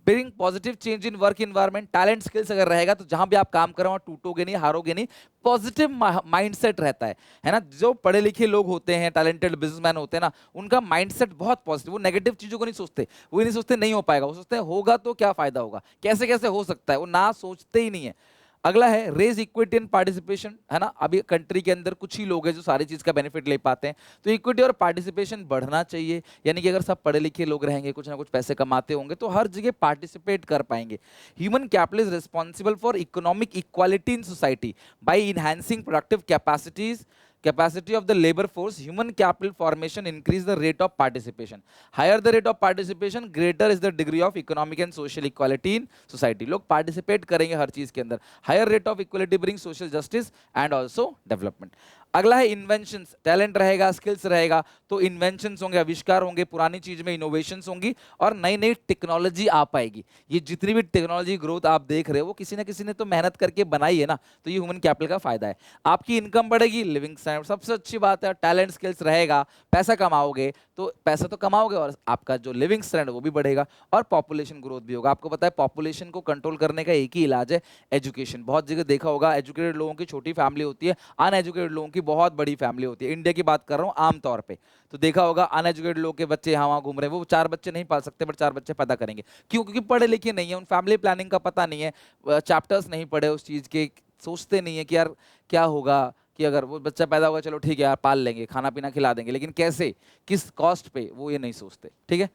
Bring positive change in work environment. Talent skills अगर रहेगा तो जहां भी आप काम कर रहे हो टूटोगे नहीं, हारोगे नहीं, पॉजिटिव माइंडसेट रहता है ना। जो पढ़े लिखे लोग होते हैं, टैलेंटेड बिजनेसमैन होते हैं ना, उनका माइंडसेट बहुत पॉजिटिव, वो नेगेटिव चीजों को नहीं सोचते, वो ये नहीं सोचते नहीं हो पाएगा, वो सोचते हैं होगा तो क्या फायदा होगा, कैसे कैसे हो सकता है, वो ना सोचते ही नहीं है। अगला है रेज इक्विटी एंड पार्टिसिपेशन, है ना। अभी कंट्री के अंदर कुछ ही लोग हैं जो सारी चीज का बेनिफिट ले पाते हैं, तो इक्विटी और पार्टिसिपेशन बढ़ना चाहिए। यानी कि अगर सब पढ़े लिखे लोग रहेंगे, कुछ ना कुछ पैसे कमाते होंगे, तो हर जगह पार्टिसिपेट कर पाएंगे। Human capital is responsible for economic equality in society by enhancing productive capacities, capacity of the labor force. Human capital formation increase the rate of participation. Higher the rate of participation, greater is the degree of economic and social equality in society. लोग participate करेंगे हर चीज के अंदर, higher rate of equality brings social justice and also development. अगला है inventions. Talent रहेगा, skills रहेगा तो इन्वेंशंस होंगे, आविष्कार होंगे, पुरानी चीज में इनोवेशंस होंगी और नई नई टेक्नोलॉजी आ पाएगी। ये जितनी भी टेक्नोलॉजी ग्रोथ आप देख रहे हो वो किसी ना किसी ने तो मेहनत करके बनाई है ना, तो ये ह्यूमन कैपिटल का फायदा है। आपकी इनकम बढ़ेगी, लिविंग स्टैंडर्ड, सबसे अच्छी बात है। टैलेंट स्किल्स रहेगा, पैसा कमाओगे, तो पैसा तो कमाओगे और आपका जो लिविंग स्टैंडर्ड वो भी बढ़ेगा और पॉपुलेशन ग्रोथ भी होगा। आपको पता है पॉपुलेशन को कंट्रोल करने का एक ही इलाज है, एजुकेशन। बहुत जगह देखा होगा एजुकेटेड लोगों की छोटी फैमिली होती है, अनएजुकेटेड लोगों की बहुत बड़ी फैमिली होती है। इंडिया की बात कर रहा हूँ आमतौर पे, तो देखा होगा अनएजुकेटेड लोग के बच्चे यहाँ वहाँ घूम रहे हैं, वो 4 बच्चे नहीं पाल सकते बट 4 बच्चे पैदा करेंगे। क्यों? क्योंकि पढ़े लिखे नहीं है, उन फैमिली प्लानिंग का पता नहीं है, चैप्टर्स नहीं पढ़े उस चीज के, सोचते नहीं है कि यार क्या होगा, कि अगर वो बच्चा पैदा होगा चलो ठीक है यार पाल लेंगे, खाना पीना खिला देंगे, लेकिन कैसे, किस कॉस्ट पे, वो ये नहीं सोचते। ठीक है।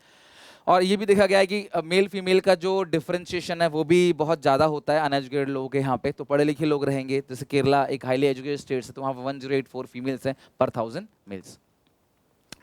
और ये भी देखा गया है कि मेल फीमेल का जो डिफरेंशिएशन है वो भी बहुत ज़्यादा होता है अनएजुकेटेड लोगों के यहाँ पे। तो पढ़े लिखे लोग रहेंगे, जैसे केरला एक हाईली एजुकेटेड स्टेट है, तो वहाँ 1084 फीमेल्स हैं पर 1000 मेल्स।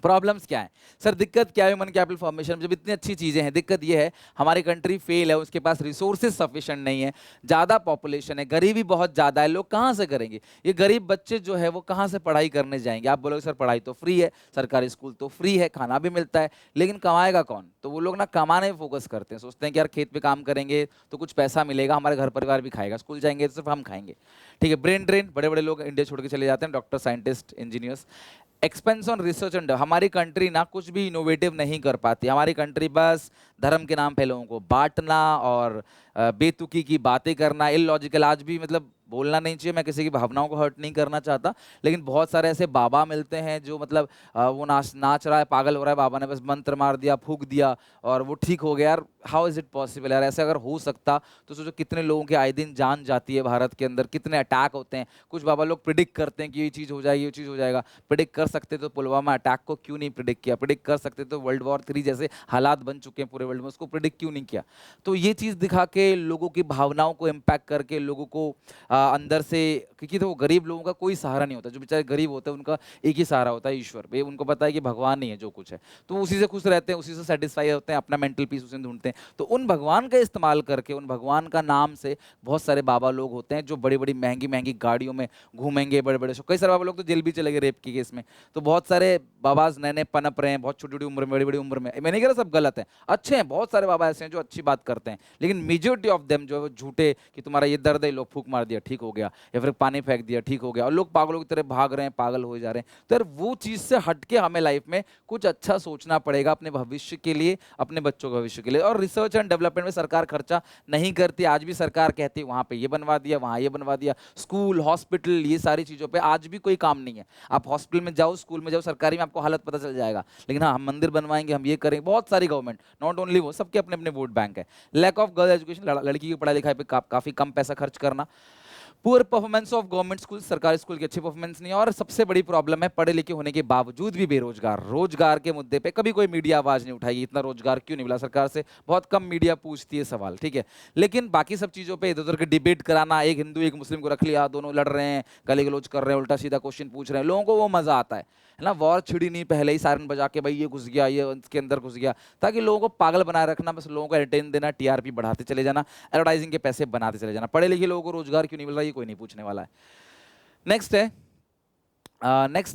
प्रॉब्लम्स क्या है सर, दिक्कत क्या है ह्यूमन कैपिटल फॉर्मेशन में? जब इतनी अच्छी चीजें हैं, दिक्कत ये है हमारी कंट्री फेल है, उसके पास रिसोर्सेज सफिशिएंट नहीं है, ज्यादा पॉपुलेशन है, गरीबी बहुत ज्यादा है, लोग कहाँ से करेंगे? ये गरीब बच्चे जो है वो कहाँ से पढ़ाई करने जाएंगे? आप बोलोगे सर पढ़ाई तो फ्री है, सरकारी स्कूल तो फ्री है, खाना भी मिलता है, लेकिन कमाएगा कौन? तो वो लोग ना कमाने में फोकस करते हैं, सोचते हैं कि यार खेत पे काम करेंगे तो कुछ पैसा मिलेगा, हमारे घर परिवार भी खाएगा, स्कूल जाएंगे तो सिर्फ हम खाएंगे। ठीक है। ब्रेन ड्रेन, बड़े बड़े लोग इंडिया छोड़ के चले जाते हैं, doctor, scientist, engineers. Expense on research and, हमारी कंट्री ना कुछ भी इनोवेटिव नहीं कर पाती। हमारी कंट्री बस धर्म के नाम पे लोगों को बांटना और बेतुकी की बातें करना, इलॉजिकल, आज भी मतलब बोलना नहीं चाहिए, मैं किसी की भावनाओं को हर्ट नहीं करना चाहता, लेकिन बहुत सारे ऐसे बाबा मिलते हैं जो मतलब वो नाच रहा है, पागल हो रहा है, बाबा ने बस मंत्र मार दिया, फूंक दिया और वो ठीक हो गया। यार हाउ इज इट पॉसिबल यार? ऐसे अगर हो सकता तो सोचो कितने लोगों के आए दिन जान जाती है भारत के अंदर, कितने अटैक होते हैं। कुछ बाबा लोग प्रिडिक्ट करते हैं कि ये चीज़ हो जाएगी, ये चीज़ हो जाएगा। प्रिडिक्ट कर सकते तो पुलवामा अटैक को क्यों नहीं प्रिडिक्ट किया? प्रिडिक्ट कर सकते तो वर्ल्ड वॉर 3 जैसे हालात बन चुके हैं पूरे वर्ल्ड में, उसको प्रिडिक्ट क्यों नहीं किया? तो ये चीज़ दिखा के करके, लोगों की भावनाओं को इम्पैक्ट करके, लोगों को अंदर से, क्योंकि तो गरीब लोगों का कोई सहारा नहीं होता, जो बेचारे गरीब होते हैं उनका एक ही सहारा होता है, ईश्वर। भाई उनको पता है कि भगवान नहीं है जो कुछ है, तो उसी से खुश रहते हैं, उसी से सेटिस्फाई होते हैं, अपना मेंटल पीस उसी में ढूंढते हैं। तो उन भगवान का इस्तेमाल करके, उन भगवान का नाम से बहुत सारे बाबा लोग होते हैं जो बड़ी बड़ी महंगी महंगी गाड़ियों में घूमेंगे, बड़े बड़े शो। कई सारे बाबा लोग तो जेल भी चले गए रेप के केस में। तो बहुत सारे बाबाज नए नए पनप रहे हैं, बहुत छोटी छोटी उम्र में, बड़ी बड़ी उम्र में। मैं नहीं कह रहा सब गलत है, अच्छे हैं, बहुत सारे बाबा ऐसे हैं जो अच्छी बात करते हैं, लेकिन मेजोरिटी ऑफ देम जो है वो झूठे, कि तुम्हारा ये दर्द है, लोग फूंक मार दिया ठीक हो गया, या फिर पानी फेंक दिया ठीक हो गया, और लोग पागलों की तरह भाग रहे हैं, पागल हो जा रहे हैं। तो यार वो चीज़ से हटके हमें लाइफ में कुछ अच्छा सोचना पड़ेगा अपने भविष्य के लिए, अपने बच्चों के भविष्य के लिए। और रिसर्च एंड डेवलपमेंट में सरकार खर्चा नहीं करती। आज भी सरकार कहती है वहाँ पे ये बनवा दिया, वहाँ ये बनवा दिया, स्कूल हॉस्पिटल, ये सारी चीज़ों पे आज भी कोई काम नहीं है। आप हॉस्पिटल में जाओ, स्कूल में जाओ, सरकारी में आपको हालत पता चल जाएगा। लेकिन हाँ, हम मंदिर बनवाएंगे, हम ये करेंगे, बहुत सारी गवर्नमेंट, नॉट ओनली वो, सबके अपने अपने वोट बैंक है। लैक ऑफ गर्ल एजुकेशन, लड़की की पढ़ाई लिखाई पे काफ़ी कम पैसा खर्च करना। Poor performance of government school, सरकारी स्कूल की अच्छी परफॉर्मेंस नहीं है। और सबसे बड़ी प्रॉब्लम है पढ़े लिखे होने के बावजूद भी बेरोजगार। रोजगार के मुद्दे पे कभी कोई मीडिया आवाज नहीं उठाएगी, इतना रोजगार क्यों नहीं मिला सरकार से, बहुत कम मीडिया पूछती है सवाल, ठीक है। लेकिन बाकी सब चीजों पे इधर उधर के डिबेट कराना, एक हिंदू एक मुस्लिम को रख लिया, दोनों लड़ रहे हैं, गाली गलौज कर रहे हैं, उल्टा सीधा क्वेश्चन पूछ रहे हैं, लोगों को वो मजा आता है ना। वॉर छिड़ी नहीं, पहले ही सायरन बजा के भाई ये घुस गया, ये इसके अंदर घुस गया, ताकि लोगों को पागल बनाए रखना, बस लोगों को एंटरटेन देना, टीआरपी बढ़ाते चले जाना, एडवर्टाइजिंग के पैसे बनाते चले जाना। पढ़े लिखे लोगों को रोजगार क्यों नहीं मिल रहा, ये कोई नहीं पूछने वाला है। नेक्स्ट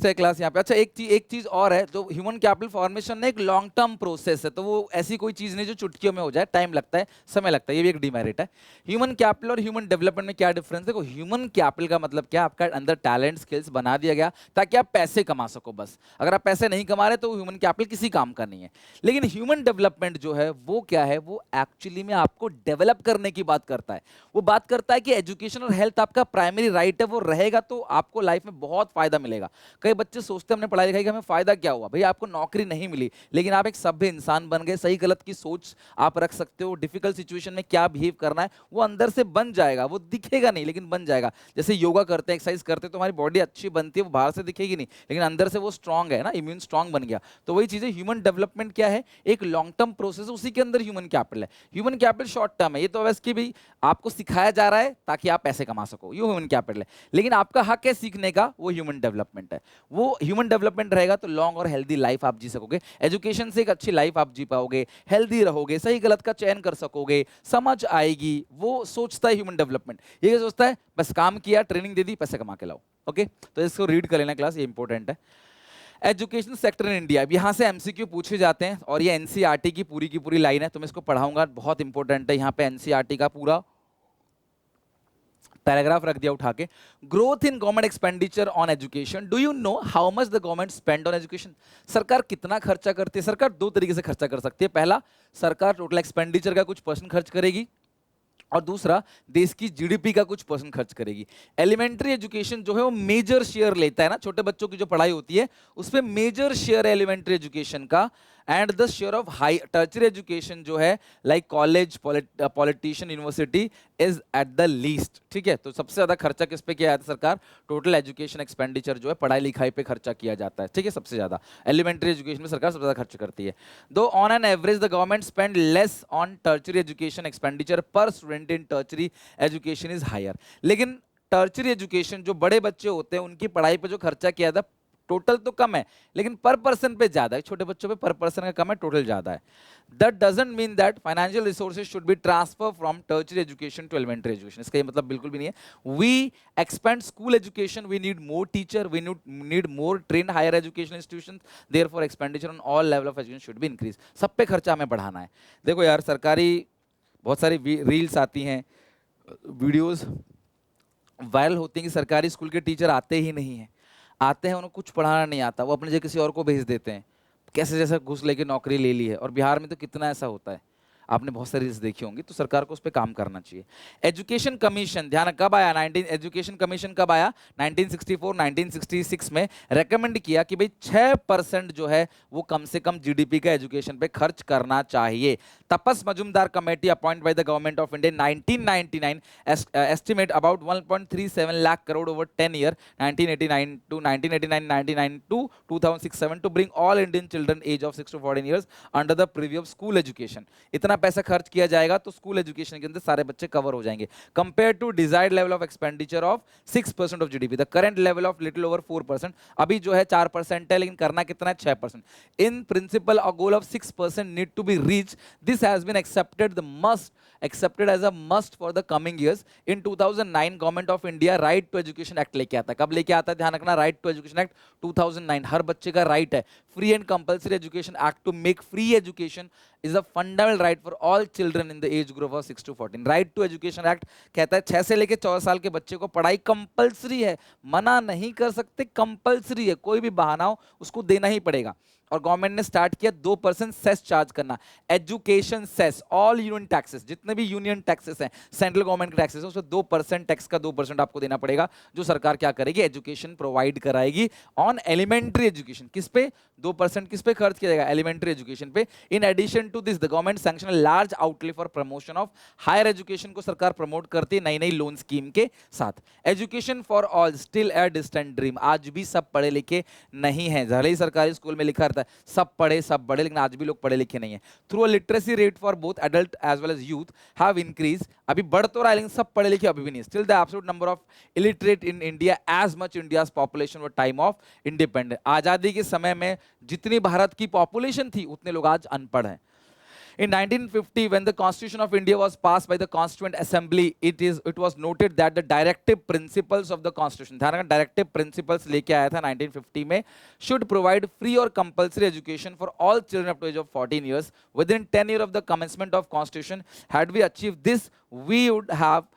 है क्लास यहाँ पे। अच्छा, एक चीज और है, जो ह्यूमन कैपिटल फॉर्मेशन ने एक लॉन्ग टर्म प्रोसेस है, तो वो ऐसी कोई चीज नहीं जो चुटकियों में हो जाए, टाइम लगता है, समय लगता है, ये भी एक डिमेरिट है। ह्यूमन कैपिटल और ह्यूमन डेवलपमेंट में क्या डिफरेंस है? देखो, ह्यूमन कैपिटल का मतलब क्या, आपका अंदर टैलेंट स्किल्स बना दिया गया ताकि आप पैसे कमा सको बस। अगर आप पैसे नहीं कमा रहे तो ह्यूमन कैपिटल किसी काम का नहीं है। लेकिन ह्यूमन डेवलपमेंट जो है वो क्या है, वो एक्चुअली में आपको डेवलप करने की बात करता है। वो बात करता है कि एजुकेशन और हेल्थ आपका प्राइमरी राइट है, वो रहेगा तो आपको लाइफ में बहुत फायदा मिलेगा। कई बच्चे सोचते हैं हमने पढ़ाई लिखाई का हमें फायदा क्या हुआ, भैया आपको नौकरी नहीं मिली, लेकिन आप एक सभ्य इंसान बन गए, सही गलत की सोच आप रख सकते हो, डिफिकल्ट सिचुएशन में क्या बिहेव करना है वो अंदर से बन जाएगा, वो दिखेगा नहीं लेकिन बन जाएगा। जैसे योगा करते हैं, एक्सरसाइज करते हैं तो हमारी बॉडी अच्छी बनती है, वो बाहर से दिखेगी नहीं लेकिन अंदर से वो स्ट्रांग है ना, इम्यून स्ट्रांग बन गया। तो वही चीजें ह्यूमन डेवलपमेंट क्या है, एक लॉन्ग टर्म प्रोसेस है, उसी के अंदर ह्यूमन कैपिटल है। ह्यूमन कैपिटल शॉर्ट टर्म है, ये तो वैसे कि भाई आपको सिखाया जा रहा है ताकि आप पैसे कमा सको, ये ह्यूमन कैपिटल है। लेकिन आपका हक है सीखने का, वो ह्यूमन डेवलपमेंट है। वो ह्यूमन डेवलपमेंट रहेगा तो लॉन्ग और हेल्दी लाइफ आप जी सकोगे, एजुकेशन से एक अच्छी लाइफ आप जी पाओगे, हेल्दी रहोगे, सही गलत का चयन कर सकोगे, समझ आएगी। वो सोचता है ह्यूमन डेवलपमेंट, ये क्या सोचता है, बस काम किया, ट्रेनिंग दे दी, पैसे कमा के लाओ। ओके, तो इसको रीड कर लेना क्लास, ये इंपॉर्टेंट है। एजुकेशन सेक्टर इन इंडिया, यहाँ से एमसीक्यू पूछे जाते हैं और ये एनसीईआरटी की पूरी लाइन है, तो मैं इसको पढ़ाऊंगा, बहुत इंपॉर्टेंट है। यहाँ पे एनसीईआरटी का पूरा पैराग्राफ रख दिया उठा के। Growth in government expenditure on education, do you know how much the government spend on education? सरकार कितना खर्चा करती है? सरकार दो तरीके से खर्चा कर सकती है। पहला, सरकार टोटल एक्सपेंडिचर का कुछ % खर्च करेगी, और दूसरा देश की जीडीपी का कुछ % खर्च करेगी। एलिमेंट्री एजुकेशन जो है वो मेजर शेयर लेता है ना, छोटे बच्चों की जो पढ़ाई होती है उसमें मेजर शेयर है एलिमेंट्री एजुकेशन का। And the share of high tertiary education जो है like college, politician, university is at the least. ठीक है, तो सबसे ज्यादा खर्चा किस पे किया जाता है? सरकार टोटल एजुकेशन एक्सपेंडिचर जो है पढ़ाई लिखाई पे खर्चा किया जाता है। ठीक है, सबसे ज्यादा एलिमेंट्री एजुकेशन में सरकार सबसे ज्यादा खर्च करती है। Though on an average the government spend less on tertiary education expenditure per student in tertiary education is higher. लेकिन टर्चरी एजुकेशन जो बड़े बच्चे होते हैं उनकी पढ़ाई पे जो खर्चा किया जाता है टोटल तो कम है लेकिन पर पर्सन पे ज्यादा है, छोटे बच्चों पे पर पर्सन का कम है, टोटल ज्यादा है। That doesn't mean that financial resources should be transfer from tertiary education to elementary education, इसका ये मतलब बिल्कुल भी नहीं है। We expend school education, we need more teacher, we need more trained higher education institutions, therefore expenditure on all level of education should be increase. सब पे खर्चा हमें बढ़ाना है। देखो यार, सरकारी बहुत सारी रील्स आती हैं, वीडियोस वायरल होती हैं कि सरकारी स्कूल के टीचर आते ही नहीं हैं, आते हैं उन्हें कुछ पढ़ाना नहीं आता, वो अपने जगह किसी और को भेज देते हैं, कैसे जैसे घूस लेके नौकरी ले ली है। और बिहार में तो कितना ऐसा होता है, आपने बहुत सारी रील्स देखी होंगी। तो सरकार को उस पर काम करना चाहिए। एजुकेशन कमीशन, ध्यान कब आया? एजुकेशन कमीशन कब आया? 1964 1966 में रेकमेंड किया कि भाई 6% जो है वो कम से कम जीडीपी का एजुकेशन पे खर्च करना चाहिए, Tapas Majumdar Committee appointed by the government of India in 1999 estimate about 1.37 lakh crore over 10 year 1989 to 1989 99 to 2006-7 to bring all Indian children age of 6 to 14 years under the preview of school education. इतना पैसा खर्च किया जाएगा तो school education के अंदर सारे बच्चे कवर हो जाएंगे. Compared to desired level of expenditure of 6% of GDP, the current level of little over 4%. अभी जो है 4% है, लेकिन करना कितना है 6%. In principle, a goal of 6% need to be reached. This has been accepted as a must for the coming years. In 2009, Government of India Right to Education Act लेके आता है. कब लेके आता है ध्यान रखना, Right to Education Act 2009. हर बच्चे का right है. Free and Compulsory Education Act to make free education is a fundamental right for all children in the age group of 6 to 14. Right to Education Act कहता है 6 से लेके 14 साल के बच्चे को पढ़ाई कंपलसरी है, मना नहीं कर सकते, कंपलसरी है, कोई भी बहाना हो उसको देना ही पड़ेगा. और गवर्नमेंट ने स्टार्ट किया 2% सेस चार्ज करना. Education cess, all union taxes, जितने भी यूनियन टैक्सेस हैं, सेंट्रल गवर्नमेंट के टैक्सेस हैं, उसमें 2% टैक्स का 2% आपको देना पड़ेगा. जो सरकार क्या करेगी, एजुकेशन प्रोवाइड कराएगी ऑन एलिमेंट्री एजुकेशन. किस पे 2% किस पे खर्च किया जाएगा, एलिमेंट्री एजुकेशन पे. In addition to this the government sanction large outlay for promotion of higher education को सरकार प्रमोट करती है नई नई लोन स्कीम के साथ. Education for all still a distant dream. आज भी सब पढ़े लिखे नहीं है. भले ही सरकारी स्कूल में लिखा रहता है सब पढ़े सब बड़े, लेकिन आज भी लोग पढ़े लिखे नहीं है. Through a literacy rate for both adult as well as youth have increase. अभी बढ़ तो रहा है लेकिन सब पढ़े लिखे अभी भी नहीं. Still the absolute number of illiterate in India as much India's population of time of independence. आजादी के समय में जितनी भारत की पॉपुलेशन थी उतने लोग आज अनपढ़ हैं. In 1950, when the Constitution of India was passed by the Constituent Assembly, it was noted that the directive principles of the Constitution, ध्यान रखना directive principles लेके आया था 1950 में, should provide free or compulsory education for all children up to age of 14 years within 10 years of the commencement of Constitution. Had we achieved this, we would have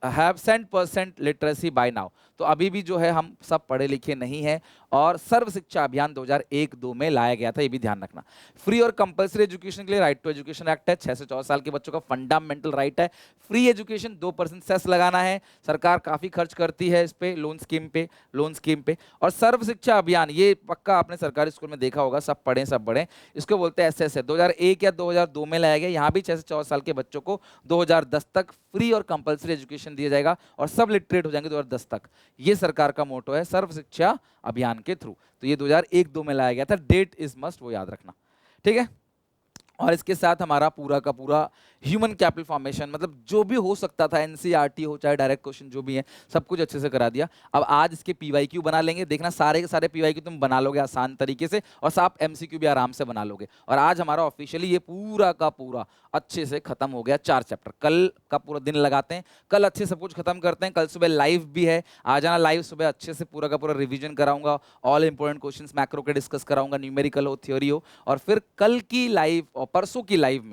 100% literacy by now. तो अभी भी जो है हम सब पढ़े लिखे नहीं हैं. और सर्व शिक्षा अभियान 2001-2 में लाया गया था, ये भी ध्यान रखना. फ्री और कंपलसरी एजुकेशन के लिए राइट टू एजुकेशन एक्ट है. 6 से 14 साल के बच्चों का फंडामेंटल राइट है. फ्री एजुकेशन 2% सेस लगाना है. सरकार काफी खर्च करती है इस पे, लोन स्कीम पे. और सर्व शिक्षा अभियान, ये पक्का आपने सरकारी स्कूल में देखा होगा, सब पढ़े सब बढ़े, इसको बोलते हैं SS है. 2001 या 2002 में लाया गया. यहाँ भी 6 से 14 साल के बच्चों को 2010 तक फ्री और कंपलसरी एजुकेशन दिया जाएगा और सब लिटरेट हो जाएंगे 2010 तक. ये सरकार का मोटो है सर्व शिक्षा अभियान के थ्रू. तो ये 2001-2 में लाया गया था. डेट इज मस्ट, वो याद रखना, ठीक है. और इसके साथ हमारा पूरा का पूरा ह्यूमन कैपिटल फॉर्मेशन, मतलब जो भी हो सकता था, एनसीईआरटी हो चाहे डायरेक्ट क्वेश्चन जो भी है, सब कुछ अच्छे से करा दिया. अब आज इसके पीवाईक्यू बना लेंगे. देखना सारे के सारे पीवाईक्यू तुम बना लोगे आसान तरीके से, और आप एमसीक्यू भी आराम से बना लोगे. और आज हमारा ऑफिशियली ये पूरा का पूरा अच्छे से खत्म हो गया. 4 चैप्टर. कल का पूरा दिन लगाते हैं, कल अच्छे सब कुछ खत्म करते हैं. कल सुबह लाइव भी है, आ जाना लाइव. सुबह अच्छे से पूरा का पूरा रिवीजन कराऊंगा, ऑल इंपॉर्टेंट क्वेश्चंस मैक्रो के डिस्कस कराऊंगा, न्यूमेरिकल हो, थ्योरी हो. और फिर कल की लाइव और परसों की लाइव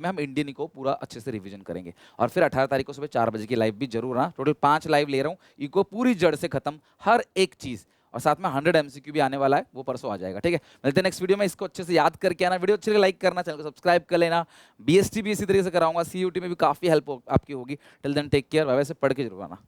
में हम इंडियन इको पूरा अच्छे से रिवीजन करेंगे. और फिर 18 तारीख को सुबह 4 बजे की लाइव भी जरूर. हाँ, टोटल 5 लाइव ले रहा हूँ. इको पूरी जड़ से खत्म, हर एक चीज. और साथ में 100 MCQ भी आने वाला है, वो परसों आ जाएगा, ठीक है. मिलते हैं नेक्स्ट वीडियो में. इसको अच्छे से याद करके आना. वीडियो अच्छे से लाइक करना, चैनल को सब्सक्राइब कर लेना. BST भी इसी तरीके से कराऊंगा. CUT में भी काफी हेल्प आपकी होगी. Till then take care. वैसे पढ़ के जरूर आना.